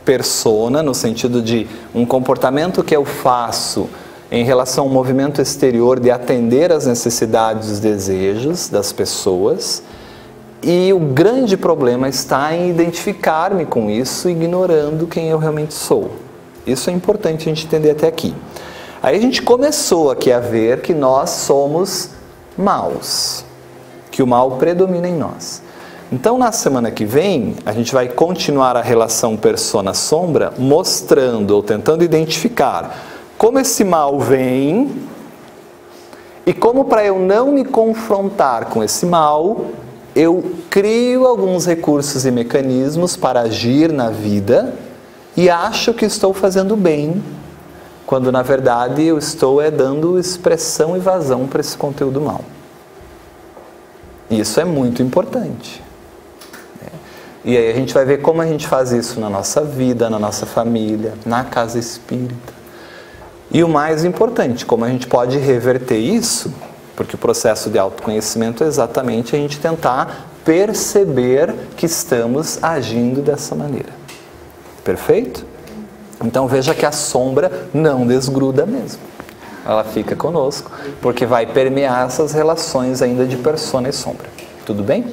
persona, no sentido de um comportamento que eu faço em relação ao movimento exterior de atender às necessidades e os desejos das pessoas, e o grande problema está em identificar-me com isso, ignorando quem eu realmente sou. Isso é importante a gente entender até aqui. Aí a gente começou aqui a ver que nós somos maus, que o mal predomina em nós. Então, na semana que vem, a gente vai continuar a relação persona-sombra, mostrando ou tentando identificar como esse mal vem e como, para eu não me confrontar com esse mal, eu crio alguns recursos e mecanismos para agir na vida e acho que estou fazendo bem, quando na verdade eu estou dando expressão e vazão para esse conteúdo mal. Isso é muito importante. E aí a gente vai ver como a gente faz isso na nossa vida, na nossa família, na casa espírita. E o mais importante, como a gente pode reverter isso, porque o processo de autoconhecimento é exatamente a gente tentar perceber que estamos agindo dessa maneira. Perfeito? Então veja que a sombra não desgruda mesmo. Ela fica conosco, porque vai permear essas relações ainda de persona e sombra. Tudo bem?